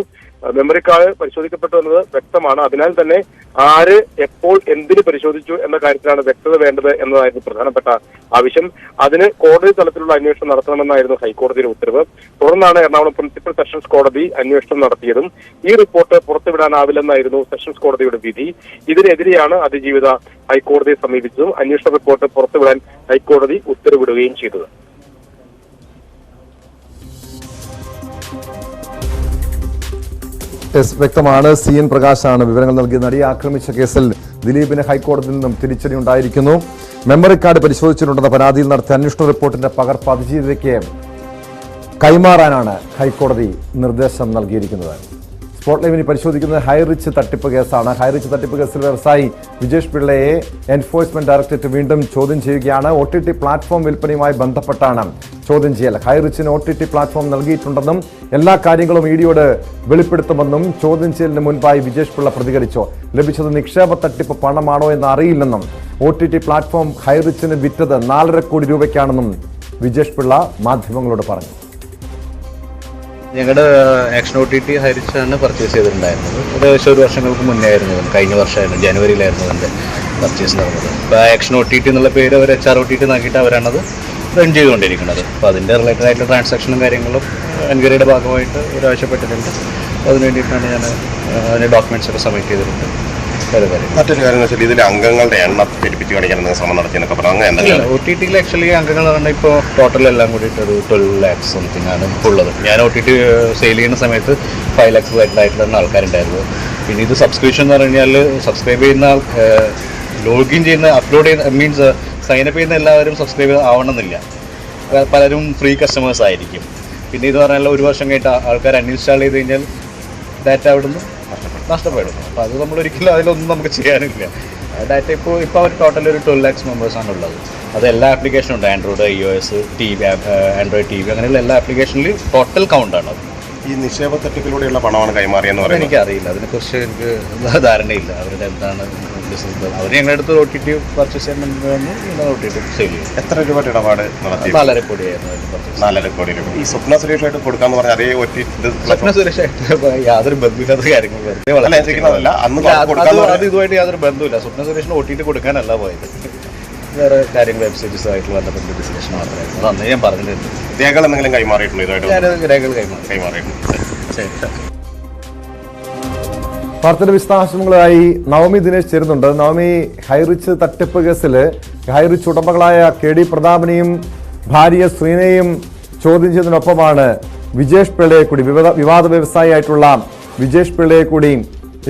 മെമ്മറി കാർഡ് പരിശോധിക്കപ്പെട്ടു എന്നത് വ്യക്തമാണ്. അതിനാൽ തന്നെ ആര്, എപ്പോൾ, എന്തിന് പരിശോധിച്ചു എന്ന കാര്യത്തിലാണ് വ്യക്തത വേണ്ടത് എന്നതായിരുന്നു പ്രധാനപ്പെട്ട ആവശ്യം. അതിന് കോടതി തലത്തിലുള്ള അന്വേഷണം നടത്തണമെന്നായിരുന്നു ഹൈക്കോടതിയുടെ ഉത്തരവ്. തുടർന്നാണ് എറണാകുളം പ്രിൻസിപ്പൽ സെഷൻസ് കോടതി അന്വേഷണം നടത്തിയതും ഈ റിപ്പോർട്ട് പുറത്തുവിടാനാവില്ലെന്നായിരുന്നു സെഷൻസ് കോടതിയുടെ വിധി. ഇതിനെതിരെയാണ് അതിജീവിത ഹൈക്കോടതിയെ സമീപിച്ചതും അന്വേഷണ റിപ്പോർട്ട് പുറത്തുവിടാൻ ഹൈക്കോടതി ഉത്തരവിടുകയും ചെയ്തത്. വ്യക്തമാണ്. CN പ്രകാശാണ് വിവരങ്ങൾ നൽകിയ. നടിയെ ആക്രമിച്ച കേസിൽ ദിലീപിന് ഹൈക്കോടതിയിൽ നിന്നും തിരിച്ചടി ഉണ്ടായിരിക്കുന്നു. മെമ്മറി കാർഡ് പരിശോധിച്ചിട്ടുണ്ടെന്ന പരാതിയിൽ നടത്തിയ അന്വേഷണ റിപ്പോർട്ടിന്റെ പകർപ്പ് അതിജീവിതയ്ക്ക് കൈമാറാനാണ് ഹൈക്കോടതി നിർദ്ദേശം നൽകിയിരിക്കുന്നത്. സ്പോട്ട് ലൈവിന് പരിശോധിക്കുന്നത് ഹൈറിച്ച് തട്ടിപ്പ് കേസാണ്. ഹൈറിച്ച് തട്ടിപ്പ് കേസിൽ വ്യവസായി വിജേഷ് പിള്ളയെ എൻഫോഴ്സ്മെന്റ് ഡയറക്ടറേറ്റ് വീണ്ടും ചോദ്യം ചെയ്യുകയാണ്. OTT പ്ലാറ്റ്ഫോം വിൽപ്പനയുമായി ബന്ധപ്പെട്ടാണ് ചോദ്യം ചെയ്യൽ. ഹൈറിച്ചിന് OTT പ്ലാറ്റ്ഫോം നൽകിയിട്ടുണ്ടെന്നും എല്ലാ കാര്യങ്ങളും EDയോട് വെളിപ്പെടുത്തുമെന്നും ചോദ്യം ചെയ്യലിന് മുൻപായി വിജേഷ് പിള്ള പ്രതികരിച്ചു. ലഭിച്ചത് നിക്ഷേപ തട്ടിപ്പ് പണമാണോ എന്ന് അറിയില്ലെന്നും OTT പ്ലാറ്റ്ഫോം ഹൈറിച്ചിന് വിറ്റത് 4.5 കോടി രൂപയ്ക്കാണെന്നും വിജേഷ് പിള്ള മാധ്യമങ്ങളോട് പറഞ്ഞു. ഞങ്ങളുടെ ആക്ഷൻ OTT ഹൈറിച്ചാണ് പർച്ചേസ് ചെയ്തിട്ടുണ്ടായിരുന്നത്. ഏകദേശം 1 വർഷങ്ങൾക്ക് മുന്നേ ആയിരുന്നു, കഴിഞ്ഞ വർഷമായിരുന്നു, ജനുവരിയിലായിരുന്നു അതിൻ്റെ പർച്ചേസ് നടന്നത്. ഇപ്പോൾ ആക്ഷൻ OTT എന്നുള്ള പേര് അവർ HR OTT നോക്കിയിട്ട് അവരാണത് റൺ ചെയ്തുകൊണ്ടിരിക്കുന്നത്. അപ്പോൾ അതിൻ്റെ റിലേറ്റഡ് ആയിട്ടുള്ള ട്രാൻസാക്ഷനും കാര്യങ്ങളും എൻക്വയറിയുടെ ഭാഗമായിട്ട് അവർ ആവശ്യപ്പെട്ടിട്ടുണ്ട്. അതിന് വേണ്ടിയിട്ടാണ് ഞാൻ അതിൻ്റെ ഡോക്യുമെൻറ്റ്സ് ഒക്കെ സബ്മിറ്റ് ചെയ്തിട്ടുണ്ട്. മറ്റൊരു കാര്യം വെച്ചാൽ ഇതിലെ അംഗങ്ങളുടെ എണ്ണം പെരുപ്പിച്ച് കാണിക്കാൻ ശ്രമം നടത്തിയെന്നൊക്കെ പറഞ്ഞു. OTTയിൽ ആക്ച്വലി അംഗങ്ങൾ പറഞ്ഞാൽ ഇപ്പോൾ ടോട്ടൽ എല്ലാം കൂടിയിട്ട് ഒരു 12 lakhs സംതിങ് ആണ് ഇപ്പോൾ ഉള്ളത്. ഞാൻ OTT സെയിൽ ചെയ്യുന്ന സമയത്ത് 5 lakhs ആയിട്ടുള്ള ആൾക്കാരുണ്ടായിരുന്നു. പിന്നെ ഇത് സബ്സ്ക്രിപ്ഷൻ എന്ന് പറഞ്ഞു കഴിഞ്ഞാൽ സബ്സ്ക്രൈബ് ചെയ്യുന്ന ലോഗിൻ ചെയ്യുന്ന അപ്ലോഡ് ചെയ്യുന്ന മീൻസ് സൈനപ്പ് ചെയ്യുന്ന എല്ലാവരും സബ്സ്ക്രൈബ് ആവണമെന്നില്ല. പലരും ഫ്രീ കസ്റ്റമേഴ്സ് ആയിരിക്കും. പിന്നെ ഇത് പറഞ്ഞാൽ 1 വർഷം കഴിഞ്ഞിട്ട് ആൾക്കാർ അൺഇൻസ്റ്റാൾ ചെയ്ത് കഴിഞ്ഞാൽ ഡാറ്റ അവിടെ നിന്ന് നഷ്ടപ്പെടും. അപ്പോൾ അത് നമ്മളൊരിക്കലും അതിലൊന്നും നമുക്ക് ചെയ്യാനില്ല. ഡാറ്റ ഇപ്പോൾ അവർ ടോട്ടൽ ഒരു 12 lakhs മെമ്പേഴ്സാണ് ഉള്ളത്. അത് എല്ലാ ആപ്ലിക്കേഷനും ഉണ്ട്, Android, iOS, TV, Android TV, അങ്ങനെയുള്ള എല്ലാ ആപ്ലിക്കേഷനിലും ടോട്ടൽ കൗണ്ടാണ് അത്. ഈ നിക്ഷേപ തട്ടിപ്പിലൂടെയുള്ള പണമാണ് കൈമാറിയെന്ന് പറയുന്നത് എനിക്കറിയില്ല, അതിനെക്കുറിച്ച് എനിക്ക് ധാരണയില്ല. അവരുടെ എന്താണ് ബിസിനസ്. അവർ ഞങ്ങളുടെ അടുത്ത് OTT പർച്ചേസ് ചെയ്യാൻ OTT സെയിൽ ചെയ്യും. എത്ര രൂപയുടെ ഇടപാട് നടത്തി? 4.5 കോടിയായിരുന്നു. 4.5 കോടി രൂപ. ഈ സ്വപ്ന സുരേഷായിട്ട് കൊടുക്കാന്ന് പറഞ്ഞാൽ അതേ സ്വപ്ന സുരേഷായിട്ട് യാതൊരു ബന്ധമില്ലാത്ത കാര്യങ്ങൾ അത് ഇതുമായിട്ട് യാതൊരു ബന്ധമില്ല. സ്വപ്ന സുരേഷിന് OTT കൊടുക്കാനല്ല പോയത്, വേറെ കാര്യങ്ങൾ വെബ്സൈറ്റ്സുമായിട്ട് ബന്ധപ്പെട്ട ഡിസ്കഷൻ മാത്രമായിരുന്നു. അത് അന്നേ ഞാൻ പറഞ്ഞിട്ടുണ്ട്. രേഖകൾ എന്തെങ്കിലും കൈമാറിയിട്ടുണ്ടോ? ഞാൻ രേഖകൾ കൈമാറിയിട്ടുണ്ട്. വാർത്തയുടെ വിശദാംശങ്ങളുമായി നവമി ദിനേശ് ചേരുന്നുണ്ട്. നവമി, ഹൈറിച്ച് തട്ടിപ്പ് കേസിൽ ഹൈറിച്ച് ഉടമകളായ KD പ്രതാപനെയും ഭാര്യ ശ്രീനയും ചോദ്യം ചെയ്തതിനൊപ്പമാണ് വിജേഷ് പിള്ളയെ കൂടി വിവാദ വ്യവസായിയായിട്ടുള്ള വിജേഷ് പിള്ളയെ കൂടി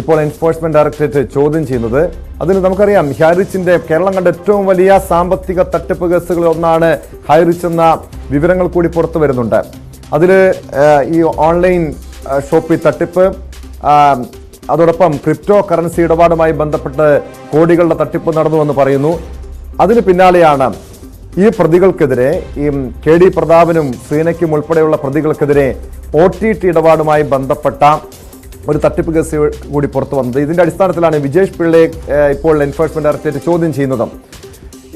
ഇപ്പോൾ എൻഫോഴ്സ്മെന്റ് ഡയറക്ടറേറ്റ് ചോദ്യം ചെയ്യുന്നത്. അതിന് നമുക്കറിയാം, ഹൈറിച്ചിന്റെ കേരളം കണ്ട ഏറ്റവും വലിയ സാമ്പത്തിക തട്ടിപ്പ് കേസുകളിൽ ഒന്നാണ് ഹൈറിച്ച് എന്ന വിവരങ്ങൾ കൂടി പുറത്തു വരുന്നുണ്ട്. അതിൽ ഈ ഓൺലൈൻ ഷോപ്പിൽ തട്ടിപ്പ്, അതോടൊപ്പം ക്രിപ്റ്റോ കറൻസി ഇടപാടുമായി ബന്ധപ്പെട്ട് കോടികളുടെ തട്ടിപ്പ് നടന്നുവെന്ന് പറയുന്നു. അതിന് പിന്നാലെയാണ് ഈ പ്രതികൾക്കെതിരെ, ഈ KD പ്രതാപനും ശ്രീനയ്ക്കും ഉൾപ്പെടെയുള്ള പ്രതികൾക്കെതിരെ OTT ഇടപാടുമായി ബന്ധപ്പെട്ട ഒരു തട്ടിപ്പ് കേസ് കൂടി പുറത്തു വന്നത്. ഇതിന്റെ അടിസ്ഥാനത്തിലാണ് വിജേഷ് പിള്ളയെ ഇപ്പോൾ എൻഫോഴ്സ്മെന്റ് ഡയറക്ടറേറ്റ് ചോദ്യം ചെയ്യുന്നത്.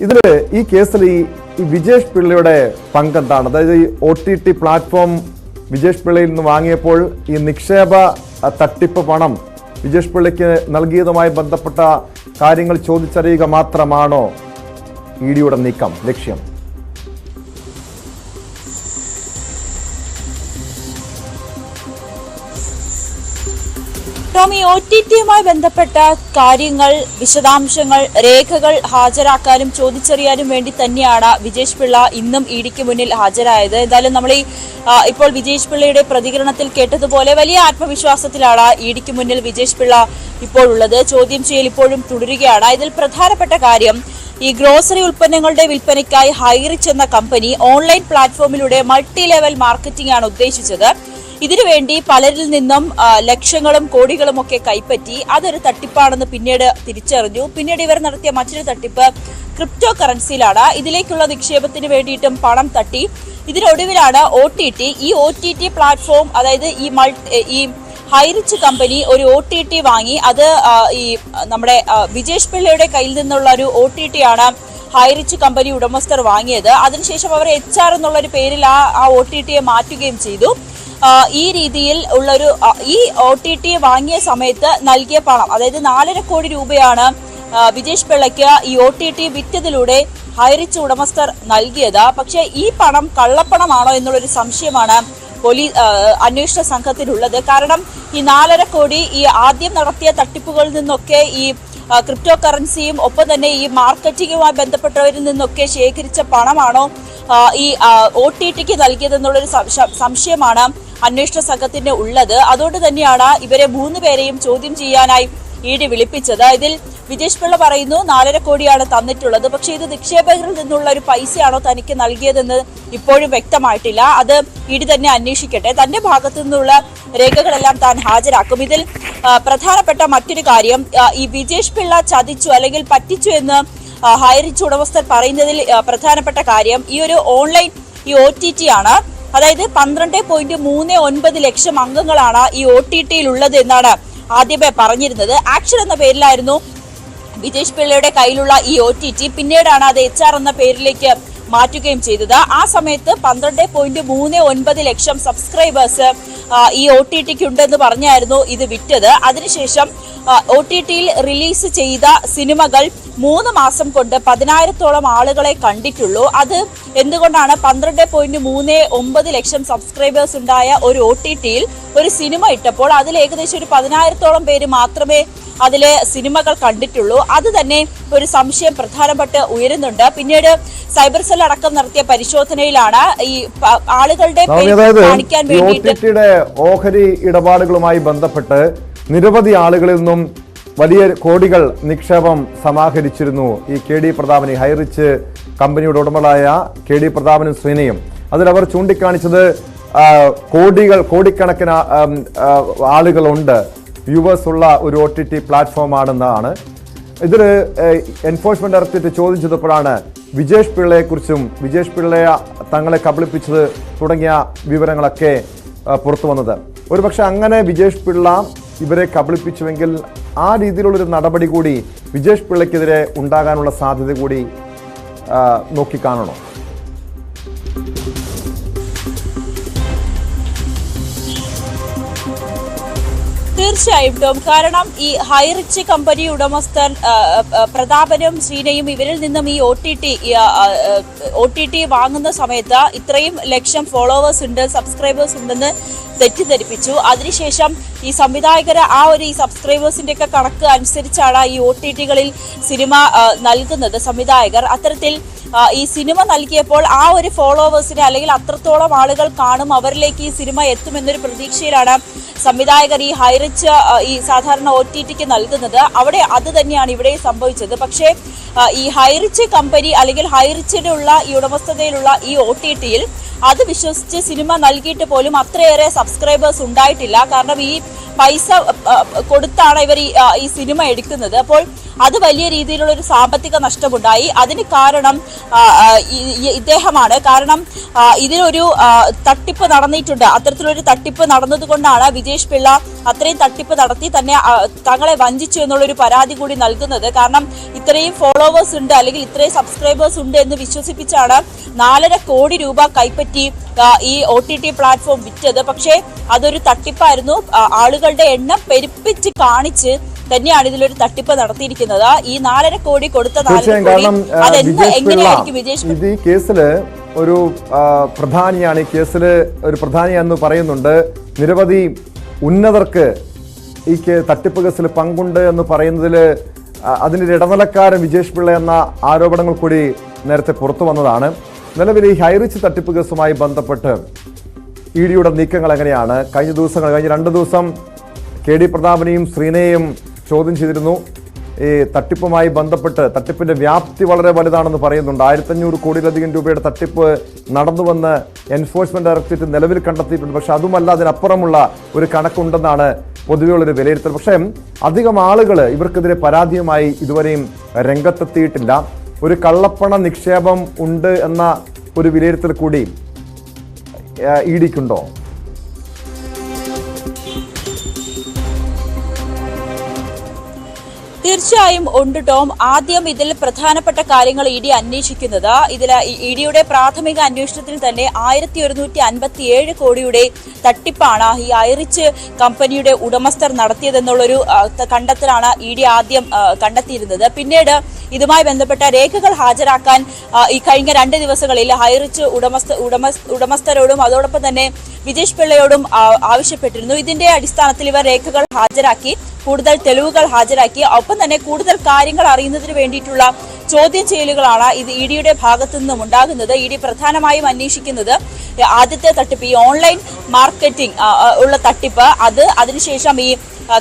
ഇതിൽ ഈ കേസിൽ ഈ വിജേഷ് പിള്ളയുടെ പങ്കെന്താണ്? അതായത് ഈ OTT പ്ലാറ്റ്ഫോം വിജേഷ് പിള്ളയിൽ നിന്ന് വാങ്ങിയപ്പോൾ ഈ നിക്ഷേപ തട്ടിപ്പ് പണം വിജേഷ് പിള്ളയ്ക്ക് നൽകിയതുമായി ബന്ധപ്പെട്ട കാര്യങ്ങൾ ചോദിച്ചറിയുക മാത്രമാണോ EDയുടെ നീക്കം ലക്ഷ്യം? ടോമി, OTTയുമായി ബന്ധപ്പെട്ട കാര്യങ്ങൾ, വിശദാംശങ്ങൾ, രേഖകൾ ഹാജരാക്കാനും ചോദിച്ചറിയാനും വേണ്ടി തന്നെയാണ് വിജേഷ് പിള്ള ഇന്നും EDക്ക് മുന്നിൽ ഹാജരായത്. എന്തായാലും നമ്മൾ ഇപ്പോൾ വിജേഷ് പിള്ളയുടെ പ്രതികരണത്തിൽ കേട്ടതുപോലെ വലിയ ആത്മവിശ്വാസത്തിലാണ് EDക്ക് മുന്നിൽ വിജേഷ് പിള്ള ഇപ്പോൾ ഉള്ളത്. ചോദ്യം ചെയ്യൽ ഇപ്പോഴും തുടരുകയാണ്. ഇതിൽ പ്രധാനപ്പെട്ട കാര്യം, ഈ ഗ്രോസറി ഉൽപ്പന്നങ്ങളുടെ വിൽപ്പനയ്ക്കായി ഹൈറിച്ച് എന്ന കമ്പനി ഓൺലൈൻ പ്ലാറ്റ്ഫോമിലൂടെ മൾട്ടി ലെവൽ മാർക്കറ്റിംഗ് ആണ് ഉദ്ദേശിച്ചത്. ഇതിനുവേണ്ടി പലരിൽ നിന്നും ലക്ഷങ്ങളും കോടികളും ഒക്കെ കൈപ്പറ്റി. അതൊരു തട്ടിപ്പാണെന്ന് പിന്നീട് തിരിച്ചറിഞ്ഞു. പിന്നീട് ഇവർ നടത്തിയ മറ്റൊരു തട്ടിപ്പ് ക്രിപ്റ്റോ കറൻസിയിലാണ്. ഇതിലേക്കുള്ള നിക്ഷേപത്തിന് വേണ്ടിയിട്ടും പണം തട്ടി. ഇതിനൊടുവിലാണ് OTT, ഈ OTT പ്ലാറ്റ്ഫോം, അതായത് ഈ ഹൈറിച്ച് കമ്പനി ഒരു OTT വാങ്ങി. അത് ഈ നമ്മുടെ വിജേഷ് പിള്ളയുടെ കയ്യിൽ നിന്നുള്ള ഒരു OTT ആണ് ഹൈറിച്ച് കമ്പനി ഉടമസ്ഥർ വാങ്ങിയത്. അതിനുശേഷം അവർ HR എന്നുള്ളൊരു പേരിൽ ആ OTTയെ മാറ്റുകയും ചെയ്തു. ഈ രീതിയിൽ ഉള്ളൊരു ഈ OTT വാങ്ങിയ സമയത്ത് നൽകിയ പണം, അതായത് 4.5 കോടി രൂപയാണ് വിജേഷ് പിള്ളയ്ക്ക് ഈ OTT വിറ്റതിലൂടെ ഹൈറിച്ച് ഉടമസ്ഥർ നൽകിയത്. പക്ഷേ ഈ പണം കള്ളപ്പണമാണോ എന്നുള്ളൊരു സംശയമാണ് അന്വേഷണ സംഘത്തിനുള്ളത്. കാരണം ഈ 4.5 കോടി ഈ ആദ്യം നടത്തിയ തട്ടിപ്പുകളിൽ നിന്നൊക്കെ, ഈ ക്രിപ്റ്റോ കറൻസിയും ഒപ്പം തന്നെ ഈ മാർക്കറ്റിംഗുമായി ബന്ധപ്പെട്ടവരിൽ നിന്നൊക്കെ ശേഖരിച്ച പണമാണോ ഈ OTTക്ക് നൽകിയതെന്നുള്ളൊരു സംശയമാണ് അന്വേഷണ സംഘത്തിന് ഉള്ളത്. അതുകൊണ്ട് തന്നെയാണ് ഇവരെ 3 പേരെയും ചോദ്യം ചെയ്യാനായി ED വിളിപ്പിച്ചത്. ഇതിൽ വിജേഷ് പിള്ള പറയുന്നു 4.5 കോടിയാണ് തന്നിട്ടുള്ളത്. പക്ഷേ ഇത് നിക്ഷേപകരിൽ നിന്നുള്ള ഒരു പൈസയാണോ തനിക്ക് നൽകിയതെന്ന് ഇപ്പോഴും വ്യക്തമായിട്ടില്ല. അത് ED തന്നെ അന്വേഷിക്കട്ടെ. തന്റെ ഭാഗത്തു നിന്നുള്ള രേഖകളെല്ലാം താൻ ഹാജരാക്കും. ഇതിൽ പ്രധാനപ്പെട്ട മറ്റൊരു കാര്യം, ഈ വിജേഷ് പിള്ള ചതിച്ചു അല്ലെങ്കിൽ പറ്റിച്ചു എന്ന് ഹൈറിച്ച് ഉടമസ്ഥർ പറയുന്നതിൽ പ്രധാനപ്പെട്ട കാര്യം, ഈ ഒരു ഓൺലൈൻ ഈ OTT ആണ്. അതായത് 12.39 ലക്ഷം അംഗങ്ങളാണ് ഈ OTTയിൽ ഉള്ളത് എന്നാണ് ആദ്യമേ പറഞ്ഞിരുന്നത്. ആക്ഷൻ എന്ന പേരിലായിരുന്നു വിജേഷ് പിള്ളയുടെ കയ്യിലുള്ള ഈ OTT. പിന്നീടാണ് അത് HR എന്ന പേരിലേക്ക് മാറ്റുകയും ചെയ്തത്. ആ സമയത്ത് 12.39 ലക്ഷം സബ്സ്ക്രൈബേഴ്സ് ഈ OTTക്ക് ഉണ്ടെന്ന് പറഞ്ഞായിരുന്നു ഇത് വിറ്റത്. അതിനുശേഷം OTTയിൽ റിലീസ് ചെയ്ത സിനിമകൾ 3 മാസം കൊണ്ട് 10,000-ഓളം ആളുകളെ കണ്ടിട്ടുള്ളൂ. അത് എന്തുകൊണ്ടാണ് 12.39 ലക്ഷം സബ്സ്ക്രൈബേഴ്സ് ഉണ്ടായ ഒരു OTTയിൽ ഒരു സിനിമ ഇട്ടപ്പോൾ അതിൽ ഏകദേശം ഒരു 10,000-ഓളം പേര് മാത്രമേ അതിലെ സിനിമകൾ കണ്ടിട്ടുള്ളൂ? അത് തന്നെ ഒരു സംശയം പ്രധാനപ്പെട്ട് ഉയരുന്നുണ്ട്. പിന്നീട് സൈബർ സെൽ അടക്കം നടത്തിയ പരിശോധനയിലാണ് ഈ ആളുകളുടെ കാണിക്കാൻ വേണ്ടിയിട്ട് ഓഹരി ഇടപാടുകളുമായി ബന്ധപ്പെട്ട് നിരവധി ആളുകളിൽ നിന്നും വലിയ കോടികൾ നിക്ഷേപം സമാഹരിച്ചിരുന്നു ഈ KD പ്രതാപന്. ഹൈറിച്ച് കമ്പനിയുടെ ഉടമകളായ KD പ്രതാപനും ശ്രീനയും. അതിലവർ ചൂണ്ടിക്കാണിച്ചത് കോടിക്കണക്കിന് ആളുകളുണ്ട്, വ്യൂവേഴ്സ് ഉള്ള ഒരു OTT പ്ലാറ്റ്ഫോം ആണെന്നാണ്. ഇതിൽ എൻഫോഴ്സ്മെന്റ് ഡയറക്ടറേറ്റ് ചോദ്യം ചെയ്തപ്പോഴാണ് വിജേഷ് പിള്ളയെക്കുറിച്ചും വിജേഷ് പിള്ളയെ തങ്ങളെ കബളിപ്പിച്ചത് തുടങ്ങിയ വിവരങ്ങളൊക്കെ പുറത്തു വന്നത്. ഒരുപക്ഷെ അങ്ങനെ വിജേഷ് പിള്ള ഇവരെ കബളിപ്പിച്ചുവെങ്കിൽ ആ രീതിയിലുള്ളൊരു നടപടി കൂടി വിജേഷ് പിള്ളയ്ക്കെതിരെ ഉണ്ടാകാനുള്ള സാധ്യത കൂടി നോക്കിക്കാണണോ? തീർച്ചയായും ടോം, കാരണം ഈ ഹൈറിച്ച് കമ്പനി ഉടമസ്ഥൻ പ്രതാപനും ശ്രീനയും ഇവരിൽ നിന്നും ഈ ഒ ടി ടി വാങ്ങുന്ന സമയത്ത് ഇത്രയും ലക്ഷം ഫോളോവേഴ്സ് ഉണ്ട്, സബ്സ്ക്രൈബേഴ്സ് ഉണ്ടെന്ന് തെറ്റിദ്ധരിപ്പിച്ചു. അതിനുശേഷം ഈ സംവിധായകർ ഈ സബ്സ്ക്രൈബേഴ്സിന്റെ ഒക്കെ കണക്ക് അനുസരിച്ചാണ് ഈ ഒ ടി ടികളിൽ സിനിമ നൽകുന്നത് സംവിധായകർ. അത്തരത്തിൽ ഈ സിനിമ നൽകിയപ്പോൾ ആ ഒരു ഫോളോവേഴ്സിനെ അല്ലെങ്കിൽ അത്രത്തോളം ആളുകൾ കാണും, അവരിലേക്ക് ഈ സിനിമ എത്തുമെന്നൊരു പ്രതീക്ഷയിലാണ് സംവിധായകർ ഈ ഹൈറിച്ച് ഈ സാധാരണ ഒ ടി ടിക്ക് നൽകുന്നത്. അവിടെ അത് തന്നെയാണ് ഇവിടെ സംഭവിച്ചത്. പക്ഷേ ഈ ഹൈറിച്ച് കമ്പനി അല്ലെങ്കിൽ ഹൈറിച്ചിലുള്ള ഈ ഉടമസ്ഥതയിലുള്ള ഈ ഒ ടി ടിയിൽ അത് വിശ്വസിച്ച് സിനിമ നൽകിയിട്ട് പോലും അത്രയേറെ സബ്സ്ക്രൈബേഴ്സ് ഉണ്ടായിട്ടില്ല. കാരണം ഈ പൈസ കൊടുത്താണ് ഇവർ ഈ സിനിമ എടുക്കുന്നത്. അപ്പോൾ അത് വലിയ രീതിയിലുള്ള ഒരു സാമ്പത്തിക നഷ്ടമുണ്ടായി. അതിന് കാരണം ഇദ്ദേഹമാണ്. കാരണം ഇതിലൊരു തട്ടിപ്പ് നടന്നിട്ടുണ്ട്. അത്തരത്തിലൊരു തട്ടിപ്പ് നടന്നതുകൊണ്ടാണ് വിജേഷ് പിള്ള അത്രയും തട്ടിപ്പ് നടത്തി തന്നെ തങ്ങളെ വഞ്ചിച്ചു എന്നുള്ളൊരു പരാതി കൂടി നൽകുന്നത്. കാരണം ഇത്രയും ഫോളോവേഴ്സ് ഉണ്ട് അല്ലെങ്കിൽ ഇത്രയും സബ്സ്ക്രൈബേഴ്സ് ഉണ്ട് എന്ന് വിശ്വസിപ്പിച്ചാണ് 4.5 കോടി രൂപ കൈപ്പറ്റി ഈ ഒ ടി ടി പ്ലാറ്റ്ഫോം വിറ്റത്. പക്ഷേ അതൊരു തട്ടിപ്പായിരുന്നു. ആളുകളുടെ എണ്ണം പെരുപ്പിച്ച് കാണിച്ച് തന്നെയാണ് ഇതിലൊരു തട്ടിപ്പ് നടത്തിയിരിക്കുന്നത്. ഈ 4.5 കോടി കൊടുത്ത 4 കോടി എങ്ങനെയായിരിക്കും വിജേഷ് ഇത് ഈ കേസില് ഒരു പ്രധാനിയാണ്. ഈ കേസില് ഒരു പ്രധാനിയാണെന്ന് പറയുന്നുണ്ട്. നിരവധി ഉന്നതർക്ക് ഈ തട്ടിപ്പ് കേസിൽ പങ്കുണ്ട് എന്ന് പറയുന്നതിൽ അതിൻ്റെ ഇടനിലക്കാരൻ വിജേഷ് പിള്ള എന്ന ആരോപണങ്ങൾ കൂടി നേരത്തെ പുറത്തു വന്നതാണ്. നിലവിൽ ഈ ഹൈറിച്ച് തട്ടിപ്പ് കേസുമായി ബന്ധപ്പെട്ട് ഇ ഡിയുടെ നീക്കങ്ങൾ എങ്ങനെയാണ്? കഴിഞ്ഞ 2 ദിവസം കെ ഡി പ്രതാപനെയും ശ്രീനയെയും ചോദ്യം ചെയ്തിരുന്നു. ഈ തട്ടിപ്പുമായി ബന്ധപ്പെട്ട് തട്ടിപ്പിന്റെ വ്യാപ്തി വളരെ വലുതാണെന്ന് പറയുന്നുണ്ട്. 1500 കോടിയിലധികം രൂപയുടെ തട്ടിപ്പ് നടന്നുവെന്ന് എൻഫോഴ്സ്മെന്റ് ഡയറക്ടറേറ്റ് നിലവിൽ കണ്ടെത്തിയിട്ടുണ്ട്. പക്ഷെ അതുമല്ല, അതിനപ്പുറമുള്ള ഒരു കണക്കുണ്ടെന്നാണ് പൊതുവെയുള്ളൊരു വിലയിരുത്തൽ. പക്ഷേ അധികം ആളുകൾ ഇവർക്കെതിരെ പരാതിയുമായി ഇതുവരെയും രംഗത്തെത്തിയിട്ടില്ല. ഒരു കള്ളപ്പണ നിക്ഷേപം ഉണ്ട് എന്ന ഒരു വിലയിരുത്തൽ കൂടി ഇ ഡിക്കുണ്ടോ? തീർച്ചയായും ഉണ്ട് ടോം. ആദ്യം ഇതിൽ പ്രധാനപ്പെട്ട കാര്യങ്ങൾ ഇ ഡി അന്വേഷിക്കുന്നത്, ഇതിൽ ഇ ഡിയുടെ പ്രാഥമിക അന്വേഷണത്തിൽ തന്നെ 1157 കോടിയുടെ തട്ടിപ്പാണ് ഈ ഐറിച്ച് കമ്പനിയുടെ ഉടമസ്ഥർ നടത്തിയതെന്നുള്ളൊരു കണ്ടെത്തലാണ് ഇ ഡി ആദ്യം കണ്ടെത്തിയിരുന്നത്. പിന്നീട് ഇതുമായി ബന്ധപ്പെട്ട രേഖകൾ ഹാജരാക്കാൻ ഈ കഴിഞ്ഞ 2 ദിവസങ്ങളിൽ ഹൈറിച്ച് ഉടമസ്ഥരോടും അതോടൊപ്പം തന്നെ വിജേഷ് പിള്ളയോടും ആവശ്യപ്പെട്ടിരുന്നു. ഇതിന്റെ അടിസ്ഥാനത്തിൽ ഇവർ രേഖകൾ ഹാജരാക്കി, കൂടുതൽ തെളിവുകൾ ഹാജരാക്കി, ഒപ്പം തന്നെ കൂടുതൽ കാര്യങ്ങൾ അറിയുന്നതിന് വേണ്ടിയിട്ടുള്ള ചോദ്യം ചെയ്യലുകളാണ് ഇത് ഇ ഡിയുടെ ഭാഗത്തു നിന്നും ഉണ്ടാകുന്നത്. ഇ ഡി പ്രധാനമായും അന്വേഷിക്കുന്നത് ആദ്യത്തെ തട്ടിപ്പ്, ഈ ഓൺലൈൻ മാർക്കറ്റിംഗ് ഉള്ള തട്ടിപ്പ്, അതിനുശേഷം ഈ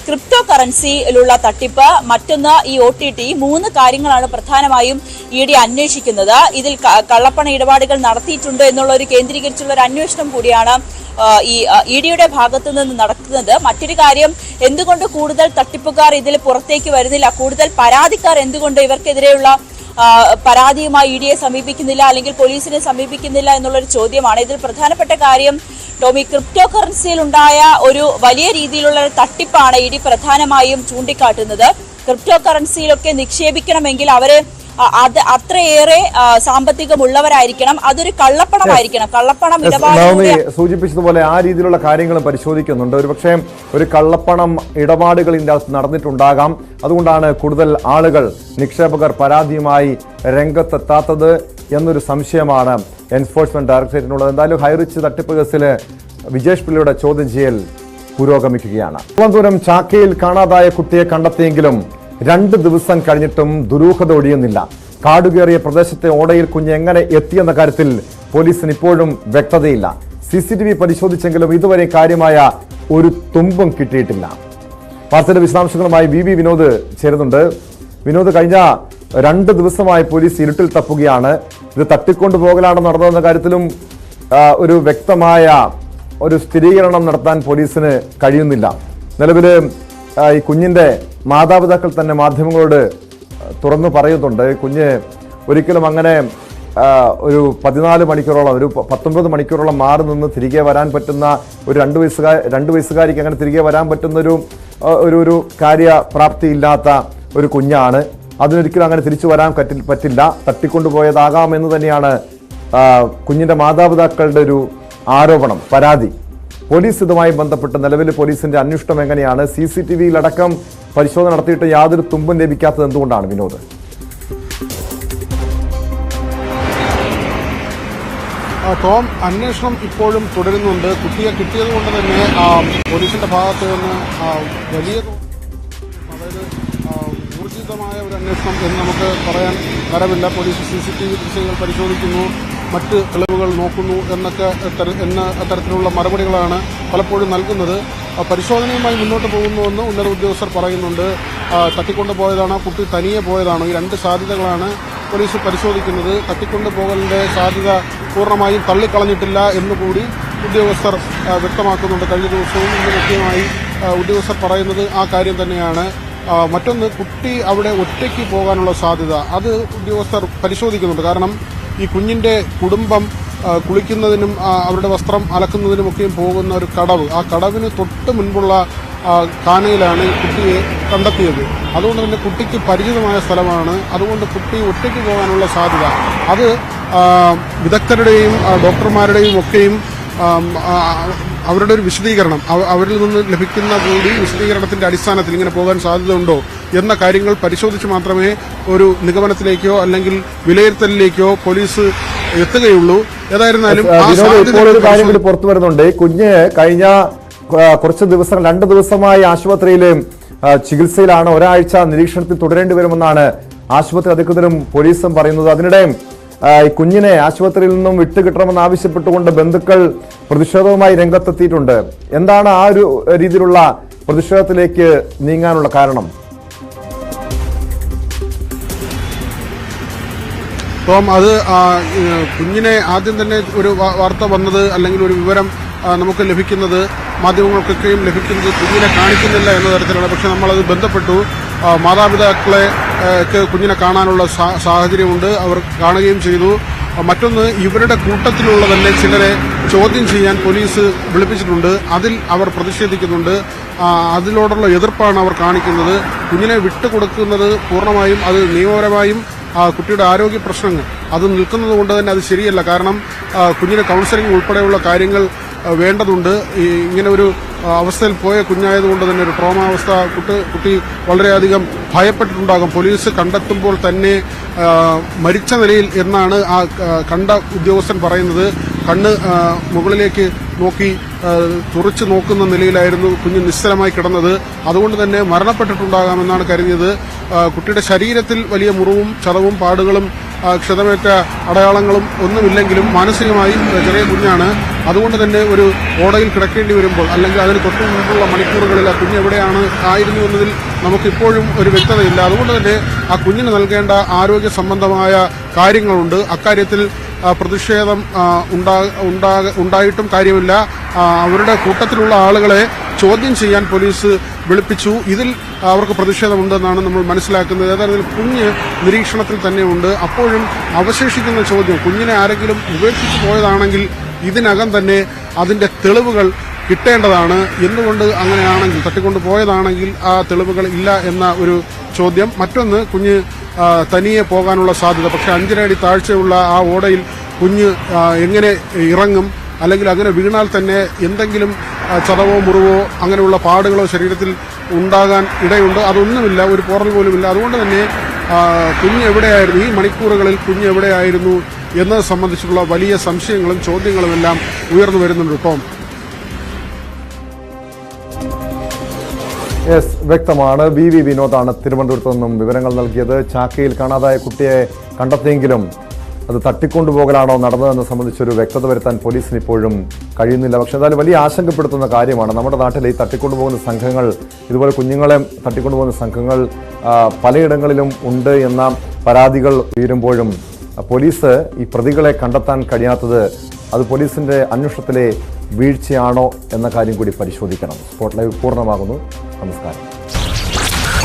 ക്രിപ്റ്റോ കറൻസിയിലുള്ള തട്ടിപ്പ്, മറ്റൊന്ന് ഈ ഒ ടി ടി, 3 കാര്യങ്ങളാണ് പ്രധാനമായും ഇ ഡി അന്വേഷിക്കുന്നത്. ഇതിൽ കള്ളപ്പണ ഇടപാടുകൾ നടത്തിയിട്ടുണ്ടോ എന്നുള്ള ഒരു കേന്ദ്രീകരിച്ചുള്ള ഒരു അന്വേഷണം കൂടിയാണ് ഈ ഇ ഡിയുടെ ഭാഗത്തു നിന്ന് നടക്കുന്നത്. മറ്റൊരു കാര്യം, എന്തുകൊണ്ട് കൂടുതൽ തട്ടിപ്പുകാർ ഇതിൽ പുറത്തേക്ക് വരുന്നില്ല, കൂടുതൽ പരാതിക്കാർ എന്തുകൊണ്ട് ഇവർക്കെതിരെയുള്ള പരാതിയുമായി ഇ ഡിയെ സമീപിക്കുന്നില്ല അല്ലെങ്കിൽ പോലീസിനെ സമീപിക്കുന്നില്ല എന്നുള്ളൊരു ചോദ്യമാണ്. ഇതിൽ പ്രധാനപ്പെട്ട കാര്യം ടോമി, ക്രിപ്റ്റോ കറൻസിയിൽ ഉണ്ടായ ഒരു വലിയ രീതിയിലുള്ള തട്ടിപ്പാണ് ഇ ഡി പ്രധാനമായും ചൂണ്ടിക്കാട്ടുന്നത്. ക്രിപ്റ്റോ കറൻസിയിലൊക്കെ നിക്ഷേപിക്കണമെങ്കിൽ അവര് അത്രയേറെ സാമ്പത്തികമുള്ളവരായിരിക്കണം, അതൊരു കള്ളപ്പണമായിരിക്കണം. കള്ളപ്പണം സൂചിപ്പിച്ചതുപോലെ ആ രീതിയിലുള്ള കാര്യങ്ങളും പരിശോധിക്കുന്നുണ്ട്. ഒരുപക്ഷെ ഒരു കള്ളപ്പണം ഇടപാടുകൾ ഇതിൻ്റെ അകത്ത് നടന്നിട്ടുണ്ടാകാം. അതുകൊണ്ടാണ് കൂടുതൽ ആളുകൾ, നിക്ഷേപകർ പരാതിയുമായി രംഗത്തെത്താത്തത് എന്നൊരു സംശയമാണ് എൻഫോഴ്സ്മെന്റ് ഡയറക്ടറേറ്റിനുള്ളത്. എന്തായാലും ഹൈറിച്ച് തട്ടിപ്പ് കേസിൽ വിജേഷ് പിള്ളയുടെ ചോദ്യം ചെയ്യൽ പുരോഗമിക്കുകയാണ്. തിരുവനന്തപുരം ചാക്കയിൽ കാണാതായ കുട്ടിയെ കണ്ടെത്തിയെങ്കിലും 2 ദിവസം കഴിഞ്ഞിട്ടും ദുരൂഹത ഒഴിയുന്നില്ല. കാടുകയറിയ പ്രദേശത്തെ ഓടയിൽ കുഞ്ഞ് എങ്ങനെ എത്തിയെന്ന കാര്യത്തിൽ പോലീസിന് ഇപ്പോഴും വ്യക്തതയില്ല. CCTV പരിശോധിച്ചെങ്കിലും ഇതുവരെ കാര്യമായ ഒരു തുമ്പും കിട്ടിയിട്ടില്ല. വാർത്തയുടെ വിശദാംശങ്ങളുമായി വി വിനോദ് ചേരുന്നുണ്ട്. വിനോദ്, കഴിഞ്ഞ 2 ദിവസമായി പോലീസ് ഇരുട്ടിൽ തപ്പുകയാണ്. ഇത് തട്ടിക്കൊണ്ടുപോകലാണോ നടന്നതെന്ന കാര്യത്തിലും ഒരു വ്യക്തമായ ഒരു സ്ഥിരീകരണം നടത്താൻ പോലീസിന് കഴിയുന്നില്ല. നിലവിൽ ഈ കുഞ്ഞിന്റെ മാതാപിതാക്കൾ തന്നെ മാധ്യമങ്ങളോട് തുറന്നു പറയുന്നുണ്ട്, കുഞ്ഞ് ഒരിക്കലും അങ്ങനെ ഒരു 14 മണിക്കൂറോളം, ഒരു 19 മണിക്കൂറോളം മാറി നിന്ന് തിരികെ വരാൻ പറ്റുന്ന ഒരു 2 വയസ്സുകാരിക്ക് അങ്ങനെ തിരികെ വരാൻ പറ്റുന്ന ഒരു കാര്യപ്രാപ്തി ഇല്ലാത്ത ഒരു കുഞ്ഞാണ്. അതിനൊരിക്കലും അങ്ങനെ തിരിച്ചു വരാൻ പറ്റില്ല, തട്ടിക്കൊണ്ടുപോയതാകാമെന്ന് തന്നെയാണ് കുഞ്ഞിന്റെ മാതാപിതാക്കളുടെ ഒരു ആരോപണം, പരാതി. പോലീസ് ഇതുമായി ബന്ധപ്പെട്ട് നിലവിൽ പോലീസിന്റെ അന്വേഷണം എങ്ങനെയാണ്? CCTV-യിലടക്കം പരിശോധന നടത്തിയിട്ട് യാതൊരു തുമ്പും ലഭിക്കാത്തത് എന്തുകൊണ്ടാണ് വിനോദ്? ടോം, അന്വേഷണം ഇപ്പോഴും തുടരുന്നുണ്ട്. കുട്ടിയെ കിട്ടിയത് കൊണ്ട് തന്നെ പോലീസിന്റെ ഭാഗത്ത് നിന്ന് വലിയ അതായത് ഊർജിതമായ ഒരു അന്വേഷണം എന്ന് നമുക്ക് പറയാൻ തരമില്ല. പോലീസ് CCTV ദൃശ്യങ്ങൾ പരിശോധിക്കുന്നു, മറ്റ് തെളിവുകൾ നോക്കുന്നു എന്ന തരത്തിലുള്ള മറുപടികളാണ് പലപ്പോഴും നൽകുന്നത്. പരിശോധനയുമായി മുന്നോട്ട് പോകുന്നുവെന്ന് ഉന്നത ഉദ്യോഗസ്ഥർ പറയുന്നുണ്ട്. തട്ടിക്കൊണ്ടുപോയതാണോ, കുട്ടി തനിയെ പോയതാണോ? ഈ രണ്ട് സാധ്യതകളാണ് പോലീസ് പരിശോധിക്കുന്നത്. തട്ടിക്കൊണ്ടുപോകലിന്റെ സാധ്യത പൂർണ്ണമായും തള്ളിക്കളഞ്ഞിട്ടില്ല എന്നുകൂടി ഉദ്യോഗസ്ഥർ വ്യക്തമാക്കുന്നുണ്ട്. കഴിഞ്ഞ ദിവസവും ഇന്ന് മുഖ്യമായി ഉദ്യോഗസ്ഥർ പറയുന്നത് ആ കാര്യം തന്നെയാണ്. മറ്റൊന്ന്, കുട്ടി അവിടെ ഒറ്റയ്ക്ക് പോകാനുള്ള സാധ്യത അത് ഉദ്യോഗസ്ഥർ പരിശോധിക്കുന്നുണ്ട്. കാരണം ഈ കുഞ്ഞിന്റെ കുടുംബം കുളിക്കുന്നതിനും അവരുടെ വസ്ത്രം അലക്കുന്നതിനുമൊക്കെയും പോകുന്ന ഒരു കടവ്, ആ കടവിന് തൊട്ട് മുൻപുള്ള കാനയിലാണ് ഈ കുട്ടിയെ കണ്ടെത്തിയത്. അതുകൊണ്ട് തന്നെ കുട്ടിക്ക് പരിചിതമായ സ്ഥലമാണ്. അതുകൊണ്ട് കുട്ടി ഒറ്റയ്ക്ക് പോകാനുള്ള സാധ്യത അത് വിദഗ്ധരുടെയും ഡോക്ടർമാരുടെയും ഒക്കെയും അവരുടെ ഒരു വിശദീകരണം, അവരിൽ നിന്ന് ലഭിക്കുന്ന കൂടി വിശദീകരണത്തിന്റെ അടിസ്ഥാനത്തിൽ ഇങ്ങനെ പോകാൻ സാധ്യതയുണ്ടോ എന്ന കാര്യങ്ങൾ പരിശോധിച്ച് മാത്രമേ ഒരു നിഗമനത്തിലേക്കോ അല്ലെങ്കിൽ വിലയിരുത്തലിലേക്കോ പോലീസ് എത്തുകയുള്ളൂ. ഏതായിരുന്നാലും ഒരു കാര്യം കൂടി പുറത്തു വരുന്നുണ്ട്. കുഞ്ഞ് കഴിഞ്ഞ കുറച്ച് ദിവസം 2 ദിവസമായി ആശുപത്രിയിൽ ചികിത്സയിലാണ്. ഒരാഴ്ച നിരീക്ഷണത്തിൽ തുടരേണ്ടി വരുമെന്നാണ് ആശുപത്രി അധികൃതരും പോലീസും പറയുന്നത്. അതിനിടെ ഈ കുഞ്ഞിനെ ആശുപത്രിയിൽ നിന്നും വിട്ടുകിട്ടണമെന്ന് ആവശ്യപ്പെട്ടുകൊണ്ട് ബന്ധുക്കൾ പ്രതിഷേധവുമായി രംഗത്തെത്തിയിട്ടുണ്ട്. എന്താണ് ആ ഒരു രീതിയിലുള്ള പ്രതിഷേധത്തിലേക്ക് നീങ്ങാനുള്ള കാരണം? ടോം, അത് കുഞ്ഞിനെ ആദ്യം തന്നെ ഒരു വാർത്ത വന്നത് അല്ലെങ്കിൽ ഒരു വിവരം നമുക്ക് ലഭിക്കുന്നത്, മാധ്യമങ്ങൾക്കൊക്കെയും ലഭിക്കുന്നത് കുഞ്ഞിനെ കാണിക്കുന്നില്ല എന്ന തരത്തിലാണ്. പക്ഷെ നമ്മളത് ബന്ധപ്പെട്ടു. മാതാപിതാക്കളെ കുഞ്ഞിനെ കാണാനുള്ള സാഹചര്യമുണ്ട്, അവർ കാണുകയും ചെയ്തു. മറ്റൊന്ന്, ഇവരുടെ കൂട്ടത്തിലുള്ള തന്നെ ചിലരെ ചോദ്യം ചെയ്യാൻ പോലീസ് വിളിപ്പിച്ചിട്ടുണ്ട്. അതിൽ അവർ പ്രതിഷേധിക്കുന്നുണ്ട്. അതിനോടുള്ള എതിർപ്പാണ് അവർ കാണിക്കുന്നത്. കുഞ്ഞിനെ വിട്ടുകൊടുക്കുന്നത് പൂർണ്ണമായും അത് നിയമപരമായും കുട്ടിയുടെ ആരോഗ്യ പ്രശ്നങ്ങൾ അത് നിൽക്കുന്നത് കൊണ്ട് തന്നെ അത് ശരിയല്ല. കാരണം കുഞ്ഞിന് കൗൺസിലിംഗ് ഉൾപ്പെടെയുള്ള കാര്യങ്ങൾ വേണ്ടതുണ്ട്. ഇങ്ങനെ ഒരു അവസ്ഥയിൽ പോയ കുഞ്ഞായതുകൊണ്ട് തന്നെ ഒരു ട്രോമാവസ്ഥ കുട്ടി വളരെയധികം ഭയപ്പെട്ടിട്ടുണ്ടാകും. പോലീസ് കണ്ടെത്തുമ്പോൾ തന്നെ മരിച്ച നിലയിൽ എന്നാണ് ആ കണ്ട ഉദ്യോഗസ്ഥൻ പറയുന്നത്. കണ്ണ് മുകളിലേക്ക് നോക്കി തുറച്ചു നോക്കുന്ന നിലയിലായിരുന്നു കുഞ്ഞ് നിശ്ചലമായി കിടന്നത്. അതുകൊണ്ട് തന്നെ മരണപ്പെട്ടിട്ടുണ്ടാകാമെന്നാണ് കരുതിയത്. കുട്ടിയുടെ ശരീരത്തിൽ വലിയ മുറിവും ചതവും പാടുകളും ക്ഷതമേറ്റ അടയാളങ്ങളും ഒന്നുമില്ലെങ്കിലും മാനസികമായി ചെറിയ കുഞ്ഞാണ്. അതുകൊണ്ട് തന്നെ ഒരു ഓടയിൽ കിടക്കേണ്ടി വരുമ്പോൾ അല്ലെങ്കിൽ അതിന് തൊട്ടു മുമ്പുള്ള മണിക്കൂറുകളിൽ ആ കുഞ്ഞ് എവിടെയാണ് ആയിരുന്നു എന്നതിൽ നമുക്കിപ്പോഴും ഒരു വ്യക്തതയില്ല. അതുകൊണ്ട് തന്നെ ആ കുഞ്ഞിന് നൽകേണ്ട ആരോഗ്യ സംബന്ധമായ കാര്യങ്ങളുണ്ട്. അക്കാര്യത്തിൽ പ്രതിഷേധം ഉണ്ടായിട്ടും കാര്യമില്ല. അവരുടെ കൂട്ടത്തിലുള്ള ആളുകളെ ചോദ്യം ചെയ്യാൻ പോലീസ് വിളിപ്പിച്ചു. ഇതിൽ അവർക്ക് പ്രതിഷേധമുണ്ടെന്നാണ് നമ്മൾ മനസ്സിലാക്കുന്നത്. ഏതായാലും കുഞ്ഞ് നിരീക്ഷണത്തിൽ തന്നെയുണ്ട്. അപ്പോഴും അവശേഷിക്കുന്ന ചോദ്യം, കുഞ്ഞിനെ ആരെങ്കിലും ഉപേക്ഷിച്ചു പോയതാണെങ്കിൽ ഇതിനകം തന്നെ അതിന്റെ തെളിവുകൾ കിട്ടേണ്ടതാണ്. എന്തുകൊണ്ട് അങ്ങനെയാണെങ്കിൽ, തട്ടിക്കൊണ്ടു പോയതാണെങ്കിൽ ആ തെളിവുകൾ ഇല്ല എന്ന ഒരു ചോദ്യം. മറ്റൊന്ന്, കുഞ്ഞ് തനിയെ പോകാനുള്ള സാധ്യത. പക്ഷെ 5.5 അടി താഴ്ചയുള്ള ആ ഓടയിൽ കുഞ്ഞ് എങ്ങനെ ഇറങ്ങും? അല്ലെങ്കിൽ അങ്ങനെ വീണാൽ തന്നെ എന്തെങ്കിലും ചതവോ മുറിവോ അങ്ങനെയുള്ള പാടുകളോ ശരീരത്തിൽ ഉണ്ടാകാൻ ഇടയുണ്ട്. അതൊന്നുമില്ല, ഒരു പോറൽ പോലുമില്ല. അതുകൊണ്ട് തന്നെ കുഞ്ഞ് എവിടെയായിരുന്നു, ഈ മണിക്കൂറുകളിൽ കുഞ്ഞ് എവിടെയായിരുന്നു എന്നത് സംബന്ധിച്ചുള്ള വലിയ സംശയങ്ങളും ചോദ്യങ്ങളും എല്ലാം ഉയർന്നു വരുന്നുണ്ട്. ടോം, വ്യക്തമാണ്. VV വിനോദാണ് തിരുവനന്തപുരത്ത് നിന്നും വിവരങ്ങൾ നൽകിയത്. ചാക്കയിൽ കാണാതായ കുട്ടിയെ കണ്ടെത്തിയെങ്കിലും അത് തട്ടിക്കൊണ്ടുപോകലാണോ നടന്നതെന്ന് സംബന്ധിച്ചൊരു വ്യക്തത വരുത്താൻ പോലീസിന് ഇപ്പോഴും കഴിയുന്നില്ല. പക്ഷെ എന്തായാലും വലിയ ആശങ്കപ്പെടുത്തുന്ന കാര്യമാണ്. നമ്മുടെ നാട്ടിൽ ഈ തട്ടിക്കൊണ്ടുപോകുന്ന സംഘങ്ങൾ, ഇതുപോലെ കുഞ്ഞുങ്ങളെ തട്ടിക്കൊണ്ടുപോകുന്ന സംഘങ്ങൾ പലയിടങ്ങളിലും ഉണ്ട് എന്ന പരാതികൾ ഉയരുമ്പോഴും പോലീസ് ഈ പ്രതികളെ കണ്ടെത്താൻ കഴിയാത്തത് അത് പോലീസിന്റെ അന്വേഷണത്തിലെ വീഴ്ചയാണോ എന്ന കാര്യം കൂടി പരിശോധിക്കണം. സ്പോട്ട് ലൈവ് പൂർണ്ണമാകുന്നു. നമസ്കാരം.